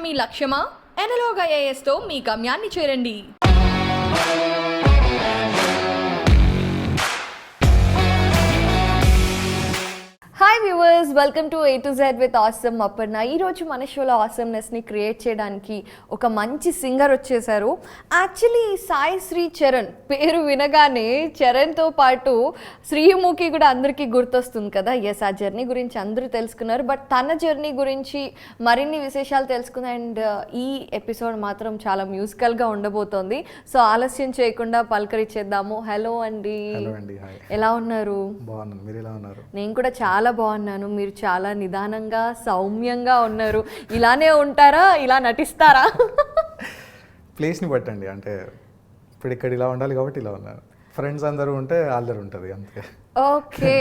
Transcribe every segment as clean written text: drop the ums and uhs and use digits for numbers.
మీ లక్ష్యమా? Analogue ఐఏఎస్తో మీ గమ్యాన్ని చేరండి. Hi viewers, welcome to A to Z with awesome Aparna. ఈరోజు మన షోలో ఆసమ్నెస్ని క్రియేట్ చేయడానికి ఒక మంచి సింగర్ వచ్చేసారు. యాక్చువల్లీ సాయి శ్రీ చరణ్ పేరు వినగానే చరణ్తో పాటు శ్రీముఖి కూడా అందరికీ గుర్తొస్తుంది కదా. ఎస్, ఆ జర్నీ గురించి అందరూ తెలుసుకున్నారు. బట్ తన జర్నీ గురించి మరిన్ని విశేషాలు తెలుసుకుంది. అండ్ ఈ ఎపిసోడ్ మాత్రం చాలా మ్యూజికల్గా ఉండబోతోంది. సో ఆలస్యం చేయకుండా పలకరించేద్దాము. హలో అండి, ఎలా ఉన్నారు? నేను కూడా చాలా బాగున్నాను. మీరు చాలా నిదానంగా సౌమ్యంగా ఉన్నారు. ఇలానే ఉంటారా, ఇలా నటిస్తారా? ప్లేస్ని బట్టండి, అంటే ఇప్పుడు ఇక్కడ ఇలా ఉండాలి కాబట్టి ఇలా ఉన్నారు. ఫ్రెండ్స్ అందరూ ఉంటే అల్లరి ఉంటుంది అంతే. ఓకే,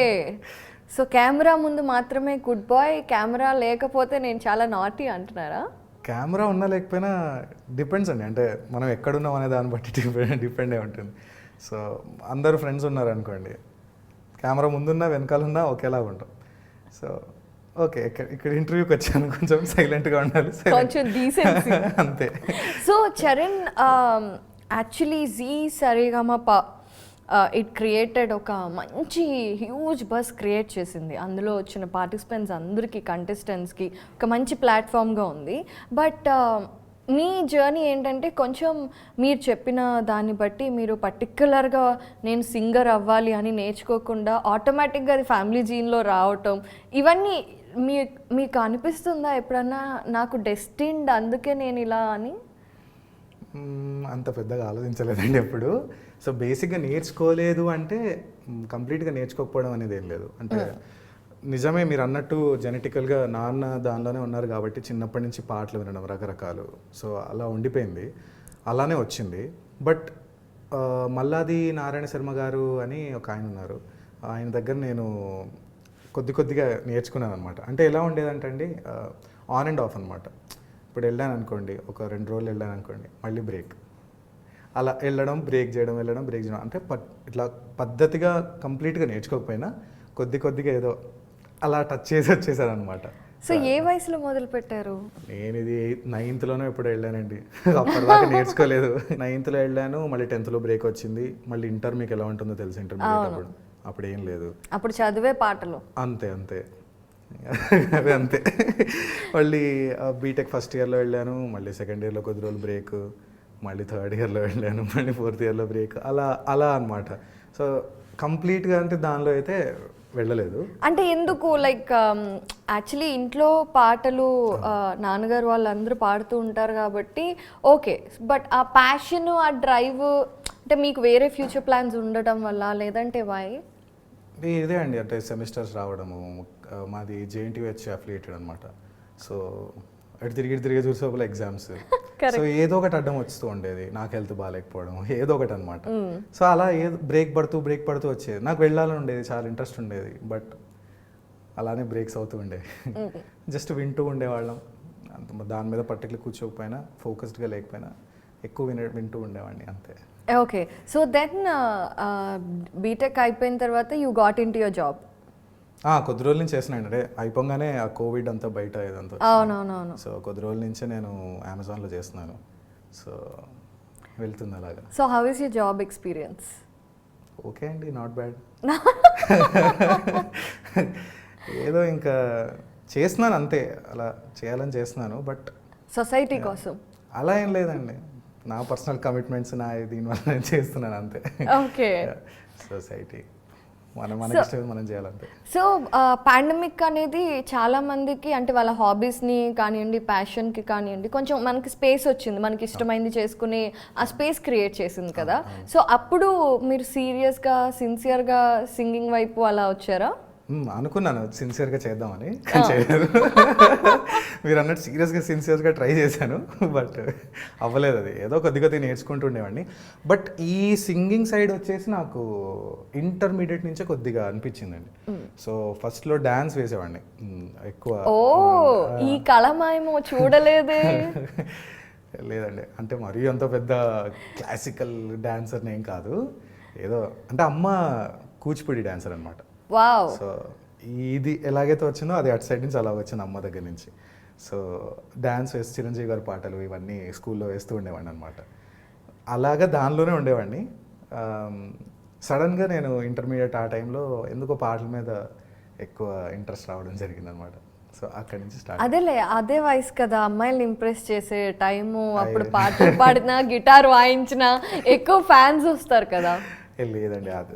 సో కెమెరా ముందు మాత్రమే గుడ్ బాయ్, కెమెరా లేకపోతే నేను చాలా నాటీ అంటున్నారా? కెమెరా ఉన్నా లేకపోయినా డిపెండ్స్ అండి, అంటే మనం ఎక్కడున్నాం అనే దాన్ని బట్టి డిపెండ్ అయి ఉంటుంది. సో అందరూ ఫ్రెండ్స్ ఉన్నారు అనుకోండి, కెమెరా ముందున్నా వెనకాలన్నా ఒకేలా ఉంటాం. సో ఓకే, ఇక్కడ ఇంటర్వ్యూకి వచ్చాను, కొంచెం సైలెంట్గా ఉండాలి, కొంచెం డీసెన్సీ అంతే. So Charan, actually Zee Saregamapa it created ఒక మంచి హ్యూజ్ బస్ క్రియేట్ చేసింది. అందులో వచ్చిన పార్టిసిపెంట్స్ అందరికీ, కంటెస్టెంట్స్కి ఒక మంచి ప్లాట్ఫామ్గా ఉంది. బట్ మీ జర్నీ ఏంటంటే కొంచెం మీరు చెప్పిన దాన్ని బట్టి మీరు పర్టిక్యులర్గా నేను సింగర్ అవ్వాలి అని నేర్చుకోకుండా ఆటోమేటిక్గా అది ఫ్యామిలీ జీన్లో రావటం, ఇవన్నీ మీకు అనిపిస్తుందా ఎప్పుడన్నా నాకు డెస్టిన్డ్ అందుకే నేను ఇలా అని? అంత పెద్దగా ఆలోచించలేదండి ఎప్పుడు. సో బేసిక్గా నేర్చుకోలేదు అంటే కంప్లీట్గా నేర్చుకోకపోవడం అనేది ఏం లేదు. అంటే నిజమే మీరు అన్నట్టు జెనెటికల్గా నాన్న దానిలోనే ఉన్నారు కాబట్టి చిన్నప్పటి నుంచి పాటలు వినడం రకరకాలు, సో అలా ఉండిపోయింది, అలానే వచ్చింది. బట్ మల్లాది నారాయణ శర్మ గారు అని ఒక ఆయన ఉన్నారు, ఆయన దగ్గర నేను కొద్దిగా నేర్చుకున్నాను అనమాట. అంటే ఎలా ఉండేదంటే అండి, ఆన్ అండ్ ఆఫ్ అనమాట. ఇప్పుడు వెళ్ళాను అనుకోండి, ఒక 2 రోజులు వెళ్ళాను అనుకోండి, మళ్ళీ బ్రేక్, అలా వెళ్ళడం బ్రేక్ చేయడం, వెళ్ళడం బ్రేక్ చేయడం, అంటే ఇట్లా పద్ధతిగా కంప్లీట్గా నేర్చుకోకపోయినా కొద్దిగా ఏదో అలా టచ్ చేసి వచ్చేసాను అనమాట. సో ఏ వయసులో మొదలు పెట్టారు? నేను ఇది 9th ఎప్పుడు వెళ్ళానండి, అప్పటిదాకా నేర్చుకోలేదు. 9th వెళ్ళాను, మళ్ళీ 10th బ్రేక్ వచ్చింది. మళ్ళీ ఇంటర్ మీకు ఎలా ఉంటుందో తెలుసు, ఇంటర్మీడియట్ అప్పుడు ఏం లేదు, అప్పుడు చదివే పాటలు అంతే అదే అంతే. మళ్ళీ బీటెక్ ఫస్ట్ ఇయర్లో వెళ్ళాను, మళ్ళీ సెకండ్ ఇయర్లో కొద్ది రోజులు బ్రేక్, మళ్ళీ థర్డ్ ఇయర్లో వెళ్ళాను, మళ్ళీ 4th ఇయర్లో బ్రేక్, అలా అనమాట. సో కంప్లీట్గా అంటే దానిలో అయితే వెళ్ళలేదు. అంటే ఎందుకు, లైక్ యాక్చువల్లీ ఇంట్లో పాటలు నాన్నగారు వాళ్ళందరూ పాడుతూ ఉంటారు కాబట్టి ఓకే, బట్ ఆ ప్యాషన్, ఆ డ్రైవ్ అంటే మీకు వేరే ఫ్యూచర్ ప్లాన్స్ ఉండటం వల్ల, లేదంటే వై? ఇదే అండి, అంటే సెమిస్టర్స్ రావడము, మాది JNTU అఫిలియేటెడ్ అనమాట. సో అటు తిరిగి చూసేప్పుడు ఎగ్జామ్స్, సో ఏదో ఒకటి అడ్డం వస్తూ ఉండేది, నాకు హెల్త్ బాగాలేకపోవడం, ఏదో ఒకటి అనమాట. సో అలా బ్రేక్ పడుతూ వచ్చేది. నాకు వెళ్ళాలని ఉండేది, చాలా ఇంట్రెస్ట్ ఉండేది, బట్ అలానే బ్రేక్స్ అవుతూ ఉండేవి. జస్ట్ వింటూ ఉండేవాళ్ళం, దాని మీద పర్టికులర్ కూర్చోకపోయినా, ఫోకస్డ్గా లేకపోయినా ఎక్కువ వింటూ ఉండేవాడిని అంతే. ఓకే, సో దెన్ బీటెక్ అయిపోయిన తర్వాత you got in to your job? కొద్ది రోజుల నుంచి చేస్తున్నాను, అంటే అయిపోగానే ఆ కోవిడ్ అంతా బయట ఏదంతా. అవునవునవును. సో కొద్ది రోజుల నుంచే నేను అమెజాన్లో చేస్తున్నాను, సో వెళ్తుంది అలాగా. So how is your job experience? Okay అండి, నాట్ బ్యాడ్. ఏదో ఇంకా చేస్తున్నాను అంతే, అలా చేయాలని చేస్తున్నాను. బట్ సొసైటీ కోసం అలా ఏం లేదండి, నా పర్సనల్ కమిట్మెంట్స్ దీనివల్ల నేను చేస్తున్నాను అంతే. ఓకే, సొసైటీ మనం చేయాలంటే. సో పాండమిక్ అనేది చాలా మందికి, అంటే వాళ్ళ హాబీస్ని కానివ్వండి, ప్యాషన్కి కానివ్వండి, కొంచెం మనకి స్పేస్ వచ్చింది, మనకి ఇష్టమైంది చేసుకుని ఆ స్పేస్ క్రియేట్ చేసింది కదా. సో అప్పుడు మీరు సీరియస్గా సిన్సియర్గా సింగింగ్ వైపు అలా వచ్చారా? అనుకున్నాను సిన్సియర్గా చేద్దామని, కానీ చేయలేదు. మీరు అన్నట్టు సీరియస్గా సిన్సియర్గా ట్రై చేశాను, బట్ అవ్వలేదు. అది ఏదో కొద్దిగా నేర్చుకుంటుండేవాడిని. బట్ ఈ సింగింగ్ సైడ్ వచ్చేసి నాకు ఇంటర్మీడియట్ నుంచే కొద్దిగా అనిపించిందండి. సో ఫస్ట్లో డ్యాన్స్ వేసేవాడిని ఎక్కువ. ఓ, ఈ కళమేమో చూడలేదే. లేదండి, అంటే మరీ అంత పెద్ద క్లాసికల్ డాన్సర్ని ఏం కాదు, ఏదో అంటే అమ్మ కూచిపూడి డాన్సర్ అనమాట. వావ్. సో ఇది ఎలాగైతే వచ్చిందో అది అటు సైడ్ నుంచి అలా వచ్చింది అమ్మ దగ్గర నుంచి. సో డ్యాన్స్ వేసి చిరంజీవి గారి పాటలు ఇవన్నీ స్కూల్లో వేస్తూ ఉండేవాడిని అనమాట. అలాగా దానిలోనే ఉండేవాడిని. సడన్గా నేను ఇంటర్మీడియట్ ఆ టైంలో ఎందుకో పాటల మీద ఎక్కువ ఇంట్రెస్ట్ రావడం జరిగిందనమాట. సో అక్కడి నుంచి స్టార్ట్. అదేలే, అదే వయసు కదా అమ్మాయిల్ని ఇంప్రెస్ చేసే టైము. అప్పుడు పాటలు పాడినా గిటార్ వాయించినా ఎక్కువ ఫ్యాన్స్ వస్తారు కదా. లేదండి, అది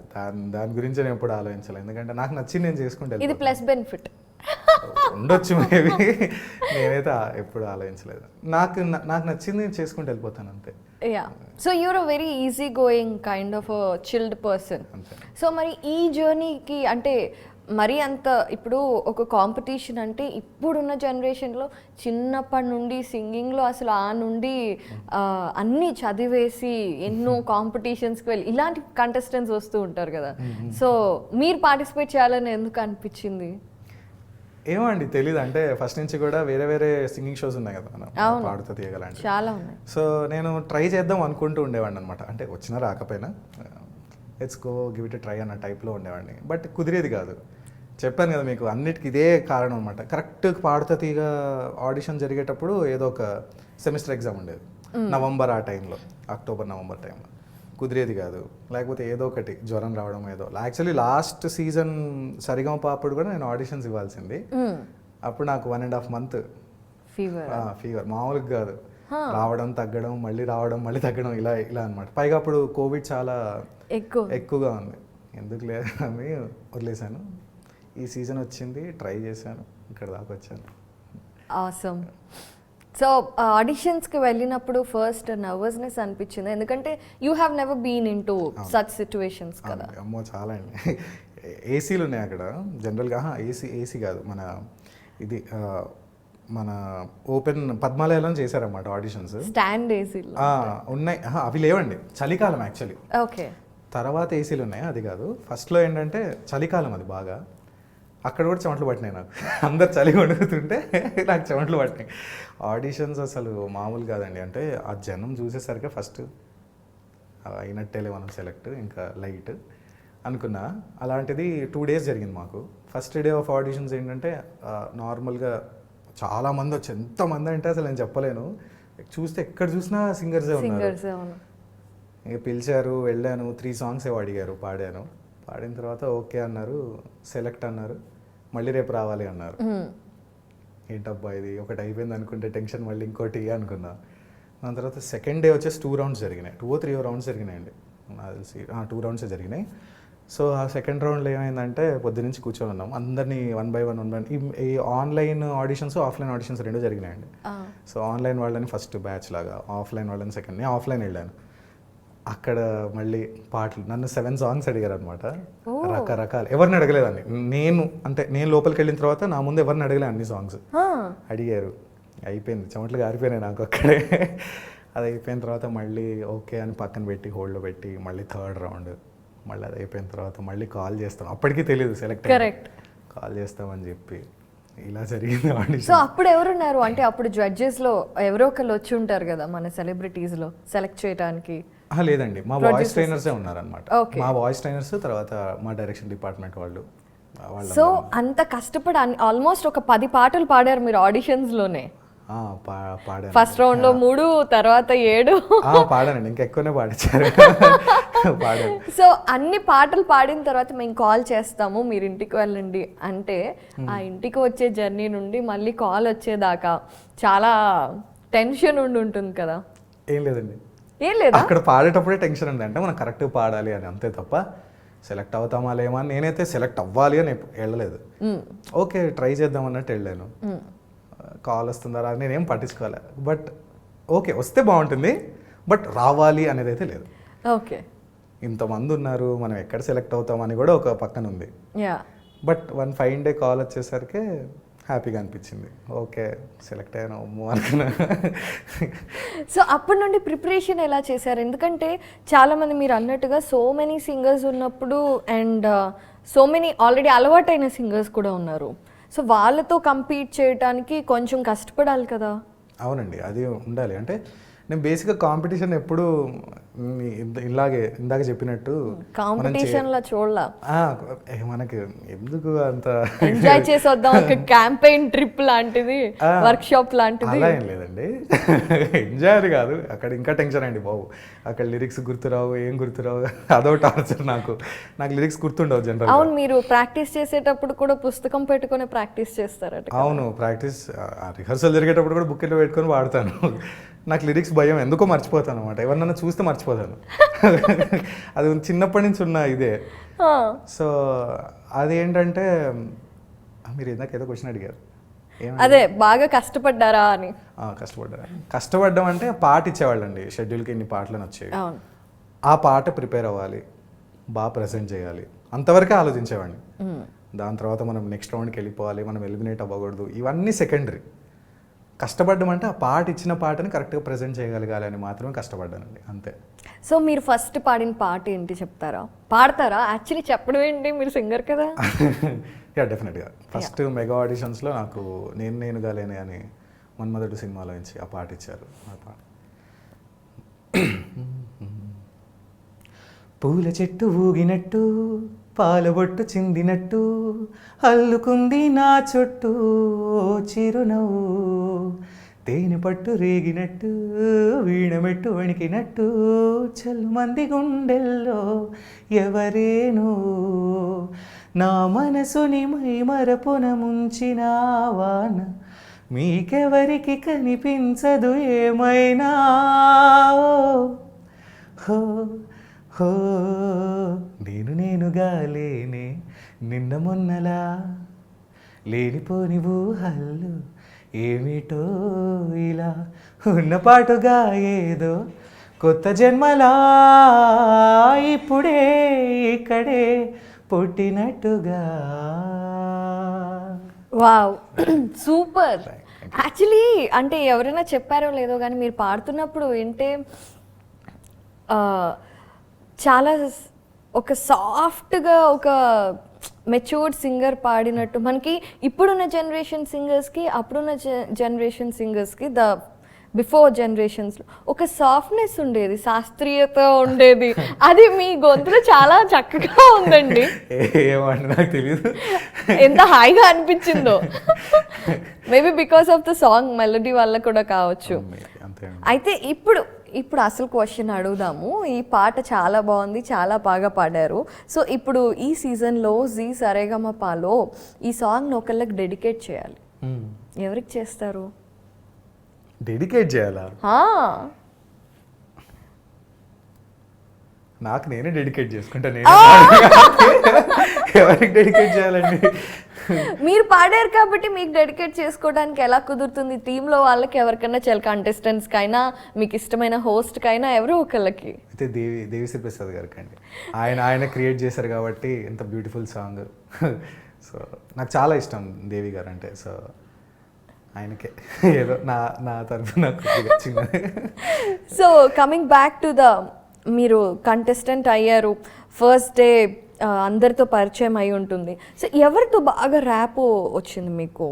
దాని గురించి నేను ఎప్పుడు ఆలోచించలేదు. ఎందుకంటే నాకు నచ్చింది నేను చేసుకుంటే ఇది ప్లస్ బెనిఫిట్ ఉండొచ్చు మేబీ. నేనైతే ఎప్పుడు ఆలోచించలేదు. నాకు నచ్చింది నేను చేసుకుంటూ వెళ్ళిపోతాను అంతే. Yeah, so you're uh very easy going kind of chilled person. So మరి ఈ జర్నీకి అంటే మరి అంత ఇప్పుడు ఒక కాంపిటీషన్ అంటే ఇప్పుడున్న జనరేషన్లో చిన్నప్పటి నుండి సింగింగ్లో అసలు ఆ నుండి అన్నీ చదివేసి ఎన్నో కాంపిటీషన్స్కి వెళ్ళి ఇలాంటి కంటెస్టెంట్స్ వస్తూ ఉంటారు కదా. సో మీరు పార్టిసిపేట్ చేయాలని ఎందుకు అనిపించింది? ఏమో అండి, తెలీదు. అంటే ఫస్ట్ నుంచి కూడా వేరే వేరే సింగింగ్ షోస్ ఉన్నాయి కదా మనం పాడుతూ తీయగలంటే, చాలా ఉన్నాయి. సో నేను ట్రై చేద్దాం అనుకుంటూ ఉండేవాడిని అనమాట. అంటే వచ్చినా రాకపోయినా let's go give it try అన్న టైప్లో ఉండేవాడిని. బట్ కుదిరేది కాదు. చెప్పాను కదా మీకు, అన్నిటికీ ఇదే కారణం అనమాట. కరెక్ట్ పాడుతా తీగ ఆడిషన్ జరిగేటప్పుడు ఏదో ఒక సెమిస్టర్ ఎగ్జామ్ ఉండేది నవంబర్, ఆ టైంలో అక్టోబర్ నవంబర్ టైంలో. కుదిరేది కాదు. లేకపోతే ఏదో ఒకటి జ్వరం రావడం ఏదో. యాక్చువల్లీ లాస్ట్ సీజన్ సరిగమప అప్పుడు కూడా నేను ఆడిషన్స్ ఇవ్వాల్సింది. అప్పుడు నాకు 1.5 month ఫీవర్ మామూలుగా కాదు. రావడం తగ్గడం మళ్ళీ రావడం మళ్ళీ తగ్గడం ఇలా ఇలా అనమాట. పైగా అప్పుడు కోవిడ్ చాలా ఎక్కువగా ఉంది. ఎందుకు లేదని వదిలేశాను. ఈ సీజన్ వచ్చింది, ట్రై చేశాను, ఇక్కడ దాకా వచ్చాను. ఆసమ్. సో ఆడిషన్స్కి వెళ్ళినప్పుడు ఫస్ట్ నర్వస్నెస్ అనిపించింది, ఎందుకంటే you have never been into such situations కదా. అమ్మో చాలా అండి. ఏసీలు ఉన్నాయి అక్కడ జనరల్గా. ఏసీ కాదు, మన ఇది మన ఓపెన్ పద్మాలయంలో చేశారన్నమాట ఆడిషన్స్. స్టాండ్ ఏసీలు ఉన్నాయి, అవి లేవండి. చలికాలం యాక్చువల్లీ. ఓకే, తర్వాత ఏసీలు ఉన్నాయి, అది కాదు. ఫస్ట్లో ఏంటంటే చలికాలం, అది బాగా. అక్కడ కూడా చెమటలు పట్టినాయి నాకు. అందరు చలి వణుకుతుంటే నాకు చెమటలు పట్టినాయి. ఆడిషన్స్ అసలు మామూలు కాదండి. అంటే ఆ జనం చూసేసరికి ఫస్ట్ అయినట్టేలే మనం సెలెక్ట్, ఇంకా లైట్ అనుకున్నా. అలాంటిది 2 days జరిగింది మాకు. ఫస్ట్ డే ఆఫ్ ఆడిషన్స్ ఏంటంటే నార్మల్గా చాలామంది వచ్చి, ఎంతమంది అంటే అసలు నేను చెప్పలేను. చూస్తే ఎక్కడ చూసినా సింగర్సే ఉన్నారు. ఇక పిలిచారు, వెళ్ళాను. 3 songs ఏవో అడిగారు, పాడాను. పాడిన తర్వాత ఓకే అన్నారు, సెలెక్ట్ అన్నారు. మళ్ళీ రేపు రావాలి అన్నారు. ఏంటబ్బా ఇది, ఒకటి అయిపోయింది అనుకుంటే టెన్షన్, మళ్ళీ ఇంకోటి అనుకున్నా. దాని తర్వాత సెకండ్ డే వచ్చేసి 2 rounds జరిగినాయి. 2 or 3 rounds జరిగినాయండి నాకు తెలిసి. 2 rounds జరిగినాయి. సో ఆ సెకండ్ రౌండ్లో ఏమైందంటే పొద్దు నుంచి కూర్చొని ఉన్నాం అందరినీ వన్ బై వన్. ఈ ఆన్లైన్ ఆడిషన్స్, ఆఫ్లైన్ ఆడిషన్స్ 2 జరిగినాయండి. సో ఆన్లైన్ వాళ్ళని ఫస్ట్ బ్యాచ్ లాగా, ఆఫ్లైన్ వాళ్ళని సెకండ్. నేను ఆఫ్లైన్ వెళ్ళాను. అక్కడ మళ్ళీ పాటలు నన్ను 7 songs అడిగారు అనమాట. రకరకాలు, ఎవరిని అడగలేదండి. నేను లోపలికి వెళ్ళిన తర్వాత నా ముందు ఎవరిని అడగలే, అన్ని సాంగ్స్ అడిగారు. అయిపోయింది, చెమటలు గారిపోయినాయి నాకు అక్కడే. అది అయిపోయిన తర్వాత మళ్ళీ ఓకే అని పక్కన పెట్టి హోల్డ్లో పెట్టి మళ్ళీ 3rd round. మళ్ళీ అది అయిపోయిన తర్వాత మళ్ళీ కాల్ చేస్తాం. అప్పటికీ తెలియదు సెలెక్ట్, కాల్ చేస్తామని చెప్పి ఇలా జరిగింది. సో అప్పుడు ఎవరున్నారు అంటే అప్పుడు జడ్జెస్లో ఎవరో ఒకళ్ళు వచ్చి ఉంటారు కదా మన సెలబ్రిటీస్లో సెలెక్ట్ చేయడానికి? లేదండి, మా వాయిస్ ట్రైనర్సే ఉన్నారనమాట. మా వాయిస్ ట్రైనర్స్, తర్వాత మా డైరెక్షన్ డిపార్ట్మెంట్ వాళ్ళు. సో అంత కష్టపడి ఆల్మోస్ట్ ఒక 10 పాటలు పాడారు మీరు ఆడిషన్స్లోనే. పాడాను. ఫస్ట్ రౌండ్లో 3, తర్వాత 7 పాడానండి. ఇంకా ఎక్కువనే పాడించారు. పాడాను. సో అన్ని పాటలు పాడిన తర్వాత మేము కాల్ చేస్తాము, మీరు ఇంటికి వెళ్ళండి అంటే ఆ ఇంటికి వచ్చే జర్నీ నుండి మళ్ళీ కాల్ వచ్చేదాకా చాలా టెన్షన్ ఉంటుంది కదా? ఏం లేదండి, ఏం లేదు. అక్కడ పాడేటప్పుడే టెన్షన్ ఉంది. అంటే మనం కరెక్ట్ పాడాలి అని, అంతే తప్ప సెలెక్ట్ అవుతామా లేమా అని నేనైతే సెలెక్ట్ అవ్వాలి అని వెళ్ళలేదు. ఓకే ట్రై చేద్దాం అన్నట్టు వెళ్ళాను. కాల్ వస్తుందా అని నేనేం పట్టించుకోవాలి. బట్ ఓకే వస్తే బాగుంటుంది, బట్ రావాలి అనేది అయితే లేదు. ఓకే, ఇంతమంది ఉన్నారు, మనం ఎక్కడ సెలెక్ట్ అవుతామని కూడా ఒక పక్కన ఉంది. బట్ 1 fine day కాల్ వచ్చేసరికి హ్యాపీగా అనిపించింది. ఓకే సెలెక్ట్ అయ్యాను అనుకున్నా. సో అప్పటి నుండి ప్రిపరేషన్ ఎలా చేశారు? ఎందుకంటే చాలామంది మీరు అన్నట్టుగా సో మెనీ సింగర్స్ ఉన్నప్పుడు అండ్ సో మెనీ ఆల్రెడీ అలవాటైన సింగర్స్ కూడా ఉన్నారు. సో వాళ్ళతో కంపీట్ చేయడానికి కొంచెం కష్టపడాలి కదా? అవునండి, అది ఉండాలి. అంటే నేను బేసిక్గా కాంపిటీషన్ ఎప్పుడు ఇలాగే ఇందాక చెప్పినట్టు కాంపిటీషన్ లో చూడలా, మనకి ఎందుకు అంత ఎంజాయ్ చేసి వద్దాం, ఒక క్యాంపెయిన్ ట్రిప్ లాంటిది, వర్క్ షాప్ లాంటిది. అలా ఏం లేదండి, ఎంజాయ్ అది కాదు, అక్కడ ఇంకా టెన్షన్ అండి బాబు. అక్కడ లిరిక్స్ గుర్తురావు, ఏం గుర్తురావు, అదో టార్చర్. నాకు లిరిక్స్ గుర్తుండవు జనరల్. అవును, మీరు ప్రాక్టీస్ చేసేటప్పుడు కూడా పుస్తకం పెట్టుకొని ప్రాక్టీస్ చేస్తారట. అవును, ప్రాక్టీస్ రిహర్సల్ జరిగేటప్పుడు కూడా బుక్లో పెట్టుకొని వాడతాను. నాకు లిరిక్స్ భయం, ఎందుకో మర్చిపోతాను అనమాట. ఎవరినైనా చూస్తే మర్చిపోతాను. అది చిన్నప్పటి నుంచి ఉన్న ఇదే. సో అదేంటంటే, మీరు ఇందాక ఏదో క్వశ్చన్ అడిగారు, అదే బాగా కష్టపడ్డారా అని. కష్టపడ్డం అంటే పాట ఇచ్చేవాళ్ళండి, షెడ్యూల్కి ఇన్ని పాటలను వచ్చేవి. ఆ పాట ప్రిపేర్ అవ్వాలి, బాగా ప్రజెంట్ చేయాలి, అంతవరకే ఆలోచించేవాడిని. దాని తర్వాత మనం నెక్స్ట్ రౌండ్కి వెళ్ళిపోవాలి, మనం ఎలిమినేట్ అవ్వకూడదు, ఇవన్నీ సెకండరీ. కష్టపడ్డం అంటే ఆ పాట ఇచ్చిన పాటని కరెక్ట్గా ప్రజెంట్ చేయగలగాలి అని మాత్రమే కష్టపడ్డానండి, అంతే. సో మీరు ఫస్ట్ పాడిన పాట ఏంటి చెప్తారా? పాడతారా? యాక్చువల్లీ చెప్పడం ఏంటి, మీరు సింగర్ కదా. యా, డెఫినెట్గా. ఫస్ట్ మెగా ఆడిషన్స్లో నాకు నేనుగా లేనే అని మన్మధుడు సినిమాలో నుంచి ఆ పాట ఇచ్చారు. ఆ పాట పూల చెట్టు ఊగినట్టు, పాలబొట్టు చిందినట్టు, అల్లుకుంది నా చుట్టూ చిరునవ్వు, తేనె పట్టు రేగినట్టు, వీణమెట్టు వణికినట్టు, చల్లుమంది గుండెల్లో ఎవరేనో, నా మనసుని మైమరపున ముంచిన వాన, మీకెవరికి కనిపించదు ఏమైనా. హో హో, నేనుగా లేనే నిన్న మొన్నలా, లేనిపోని ఊహల్లో ఏమిటో ఇలా, ఉన్నపాటుగా ఏదో కొత్త జన్మలా, ఇప్పుడే ఇక్కడే పుట్టినట్టుగా. Wow, super. యాక్చువల్లీ అంటే ఎవరైనా చెప్పారో లేదో కానీ మీరు పాడుతున్నప్పుడు వింటే చాలా ఒక సాఫ్ట్గా, ఒక మెచ్యూర్డ్ సింగర్ పాడినట్టు. మనకి ఇప్పుడున్న జనరేషన్ సింగర్స్కి, అప్పుడున్న జనరేషన్ సింగర్స్కి, బిఫోర్ జనరేషన్స్లో ఒక సాఫ్ట్నెస్ ఉండేది, శాస్త్రీయత ఉండేది. అది మీ గొంతులో చాలా చక్కగా ఉందండి. ఏమంటే నాకు తెలియదు, ఎంత హాయిగా అనిపించిందో. Maybe because of the song melody వల్ల కూడా కావచ్చు. అయితే ఇప్పుడు అసలు క్వశ్చన్ అడుగుదాము. ఈ పాట చాలా బాగుంది, చాలా బాగా పాడారు. సో ఇప్పుడు ఈ సీజన్లో జీ సరేగమపాలో ఈ సాంగ్ని ఒకళ్ళకి డెడికేట్ చేయాలి, ఎవరికి చేస్తారు? డెడికేట్ చేయాలా? నాకు నేనే డెడికేట్ చేసుకుంటా. ఎవరికి డెడికేట్ చేయాలండి? మీరు పాడారు కాబట్టి మీకు డెడికేట్ చేసుకోవడానికి ఎలా కుదురుతుంది? టీంలో వాళ్ళకి ఎవరికైనా, కంటెస్టెంట్స్కి అయినా, మీకు ఇష్టమైన హోస్ట్కి అయినా, ఎవరో ఒకళ్ళకి. అయితే దేవిశ్రీ ప్రసాద్ గారికి అండి. ఆయన క్రియేట్ చేశారు కాబట్టి ఎంత బ్యూటిఫుల్ సాంగ్. సో నాకు చాలా ఇష్టం దేవి గారు అంటే. సో ఆయనకే ఏదో నా తరఫు నాకు చిన్న. సో కమింగ్ బ్యాక్ టు మీరు కంటెస్టెంట్ అయ్యారు, ఫస్ట్ డే అందరితో పరిచయం అయి ఉంటుంది. సో ఎవరితో బాగా ర్యాప్ వచ్చింది మీకు?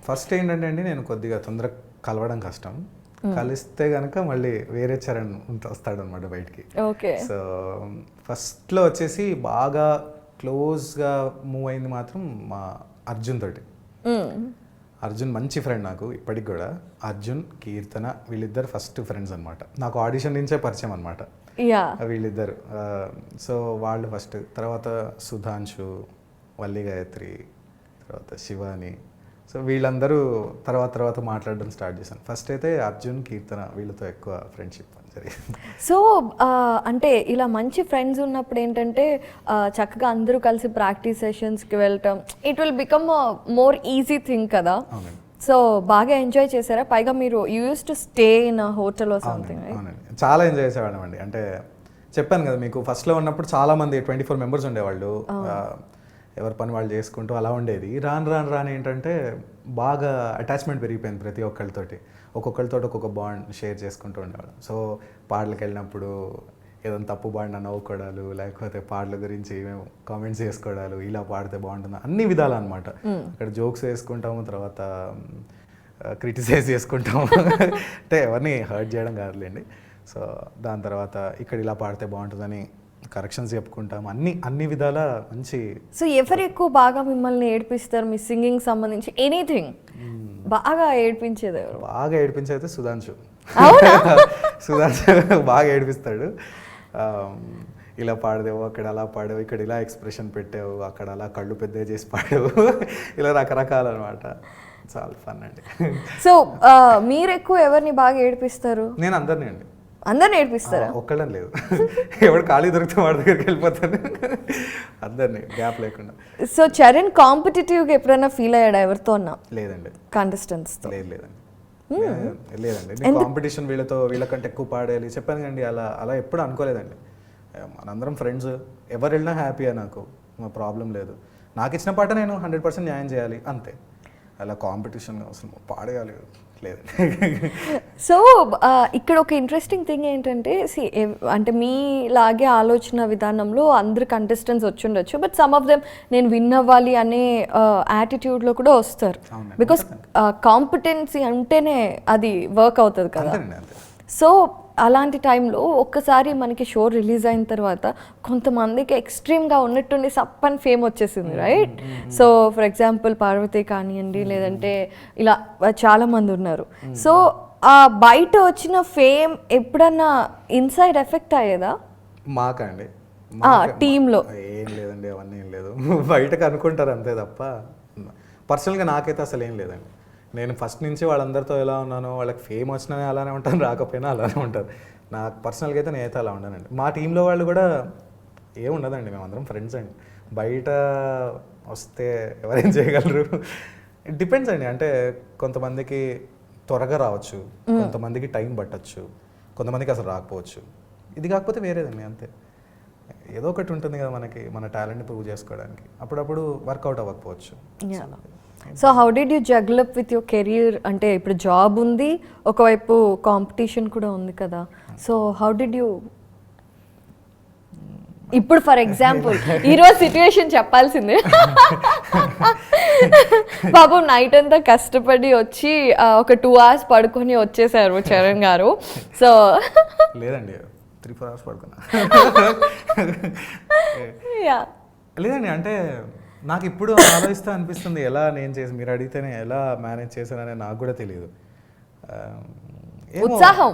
ఫస్ట్ ఏంటంటే అండి, నేను కొద్దిగా తొందరగా కలవడం కష్టం. కలిస్తే కనుక మళ్ళీ వేరే చరణ్ వస్తాడు అనమాట బయటికి. ఓకే. సో ఫస్ట్లో వచ్చేసి బాగా క్లోజ్గా మూవ్ అయింది మాత్రం మా అర్జున్ తోటి. అర్జున్ మంచి ఫ్రెండ్ నాకు ఇప్పటికి కూడా. అర్జున్, కీర్తన వీళ్ళిద్దరు ఫస్ట్ ఫ్రెండ్స్ అనమాట. నాకు ఆడిషన్ నుంచే పరిచయం అనమాట వీళ్ళిద్దరు. సో వాళ్ళు ఫస్ట్, తర్వాత సుధాంశు, వల్లి గాయత్రి, తర్వాత శివాని. సో వీళ్ళందరూ తర్వాత మాట్లాడడం స్టార్ట్ చేశాను. ఫస్ట్ అయితే అర్జున్, కీర్తన వీళ్ళతో ఎక్కువ ఫ్రెండ్షిప్ జరిగింది. సో అంటే ఇలా మంచి ఫ్రెండ్స్ ఉన్నప్పుడు ఏంటంటే చక్కగా అందరూ కలిసి ప్రాక్టీస్ సెషన్స్కి వెళ్ళటం, it will become more easy thing కదా. సో బాగా ఎంజాయ్ చేశారా? పైగా మీరు use to stay in hotel or something. అవునండి, చాలా ఎంజాయ్ చేసేవాళ్ళం అండి. అంటే చెప్పాను కదా మీకు, ఫస్ట్లో ఉన్నప్పుడు చాలా మంది 24 మెంబర్స్ ఉండేవాళ్ళు, ఎవరి పని వాళ్ళు చేసుకుంటూ అలా ఉండేది. రాను ఏంటంటే బాగా అటాచ్మెంట్ పెరిగిపోయింది ప్రతి ఒక్కరితోటి. ఒక్కొక్కరితో ఒక్కొక్క బాండ్ షేర్ చేసుకుంటూ ఉండేవాళ్ళం. సో పాటలకు వెళ్ళినప్పుడు ఏదైనా తప్పు పాడినా నవ్వుకోవడాలు, లేకపోతే పాటల గురించి మేము కామెంట్స్ చేసుకోవడాలు, ఇలా పాడితే బాగుంటుందా, అన్ని విధాలు అనమాట. అక్కడ జోక్స్ వేసుకుంటాము, తర్వాత క్రిటిసైజ్ చేసుకుంటాం. అంటే ఎవరిని హర్ట్ చేయడం కాదులేండి. సో దాని తర్వాత ఇక్కడ ఇలా పాడితే బాగుంటుందని కరెక్షన్స్ చెప్పుకుంటాం. అన్ని విధాల మంచి. సో ఎవరు ఎక్కువ బాగా మిమ్మల్ని ఏడిపిస్తారు మీ సింగింగ్ సంబంధించి ఎనీథింగ్ బాగా ఏడిపించేది ఎవరు? బాగా ఏడిపించేది అయితే సుధాంశు. అవునా? సుధాంశు బాగా ఏడిపిస్తాడు. ఇలా పాడదేవు, అక్కడ అలా పాడావు, ఇక్కడ ఇలా ఎక్స్ప్రెషన్ పెట్టావు, అక్కడ అలా కళ్ళు పెద్దగా చేసి పాడావు, ఇలా రకరకాలు అనమాట. చాలా ఫన్ అండి. సో మీరు ఎక్కువ ఎవరిని బాగా ఏడిపిస్తారు? నేను అందరినీ అండి. అందరిని ఏడిపిస్తారా? ఒక్కళ్ళని లేదు. ఎవడు ఖాళీ దొరికితే వాడి దగ్గరికి వెళ్ళిపోతాను. అందరినీ గ్యాప్ లేకుండా. సో చరణ్ కాంపిటేటివ్గా ఎప్పుడైనా ఫీల్ అయ్యాడా ఎవరితో అన్నా? లేదండి. కంటెస్టెంట్స్తో? లేదండి. నేను కాంపిటీషన్ వీళ్ళకంటే ఎక్కువ పాడేయాలి చెప్పాను కండి. అలా ఎప్పుడు అనుకోలేదండి. మనందరం ఫ్రెండ్స్, ఎవరు వెళ్ళినా హ్యాపీయా, నాకు మా ప్రాబ్లం లేదు. నాకు ఇచ్చిన పాట నేను 100% న్యాయం చేయాలి అంతే. అలా కాంపిటీషన్ అవసరం పాడేయాలి లేదండి. సో ఇక్కడ ఒక ఇంట్రెస్టింగ్ థింగ్ ఏంటంటే అంటే మీలాగే ఆలోచన విధానంలో అందరు కంటెస్టెంట్స్ వచ్చి ఉండొచ్చు, బట్ సమ్ ఆఫ్ దెమ్ నేను విన్ అవ్వాలి అనే యాటిట్యూడ్లో కూడా వస్తారు. బికాస్ కాంపిటెన్సీ అంటేనే అది వర్క్ అవుతుంది కదా. సో అలాంటి టైంలో ఒక్కసారి మనకి షో రిలీజ్ అయిన తర్వాత కొంతమందికి ఎక్స్ట్రీమ్గా ఉన్నట్టుండి సప్పని ఫేమ్ వచ్చేసింది, right? So for example Parvathi కానివ్వండి, లేదంటే ఇలా చాలామంది ఉన్నారు. సో ఆ బయట వచ్చిన ఫేమ్ ఎప్పుడన్నా ఇన్సైడ్ ఎఫెక్ట్ అయ్యేదా మాకండి? టీంలో ఏం లేదండి, అవన్నీ ఏం లేదు. బయటకు అనుకుంటారు అంతే తప్ప పర్సనల్గా నాకైతే అసలు ఏం లేదండి. నేను ఫస్ట్ నుంచి వాళ్ళందరితో ఎలా ఉన్నానో, వాళ్ళకి ఫేమ్ వచ్చినా అలానే ఉంటాను, రాకపోయినా అలానే ఉంటాను. నాకు పర్సనల్గా అయితే నేనైతే అలా ఉండనండి. మా టీంలో వాళ్ళు కూడా ఏముండదండి, మేమందరం ఫ్రెండ్స్ అండి. బయట వస్తే ఎవరేం చేయగలరు? ఇట్ డిపెండ్స్ అండి. అంటే కొంతమందికి త్వరగా రావచ్చు, కొంతమందికి టైం పట్టచ్చు, కొంతమందికి అసలు రాకపోవచ్చు. ఇది కాకపోతే వేరేదండి అంతే. ఏదో ఒకటి ఉంటుంది కదా మనకి, మన టాలెంట్ని ప్రూవ్ చేసుకోవడానికి. అప్పుడప్పుడు వర్కౌట్ అవ్వకపోవచ్చు. So how did you juggle up with your career? అంటే ఇప్పుడు జాబ్ ఉంది, ఒకవైపు కాంపిటీషన్ కూడా ఉంది కదా. సో హౌ డిడ్ యూ ఇప్పుడు ఫర్ ఎగ్జాంపుల్ ఈరోజు సిచ్యువేషన్ చెప్పాల్సిందే. పాపం నైట్ అంతా కష్టపడి వచ్చి ఒక 2 hours పడుకొని వచ్చేసారు చరణ్ గారు. సో లేదండి, 3-4 hours పడుకున్నా. యా లేదండి, అంటే నాకు ఇప్పుడు ఆలోచిస్తే అనిపిస్తుంది ఎలా నేను చేసి, మీరు అడిగితేనే ఎలా మేనేజ్ చేశానని నాకు కూడా తెలియదు. ఉత్సాహం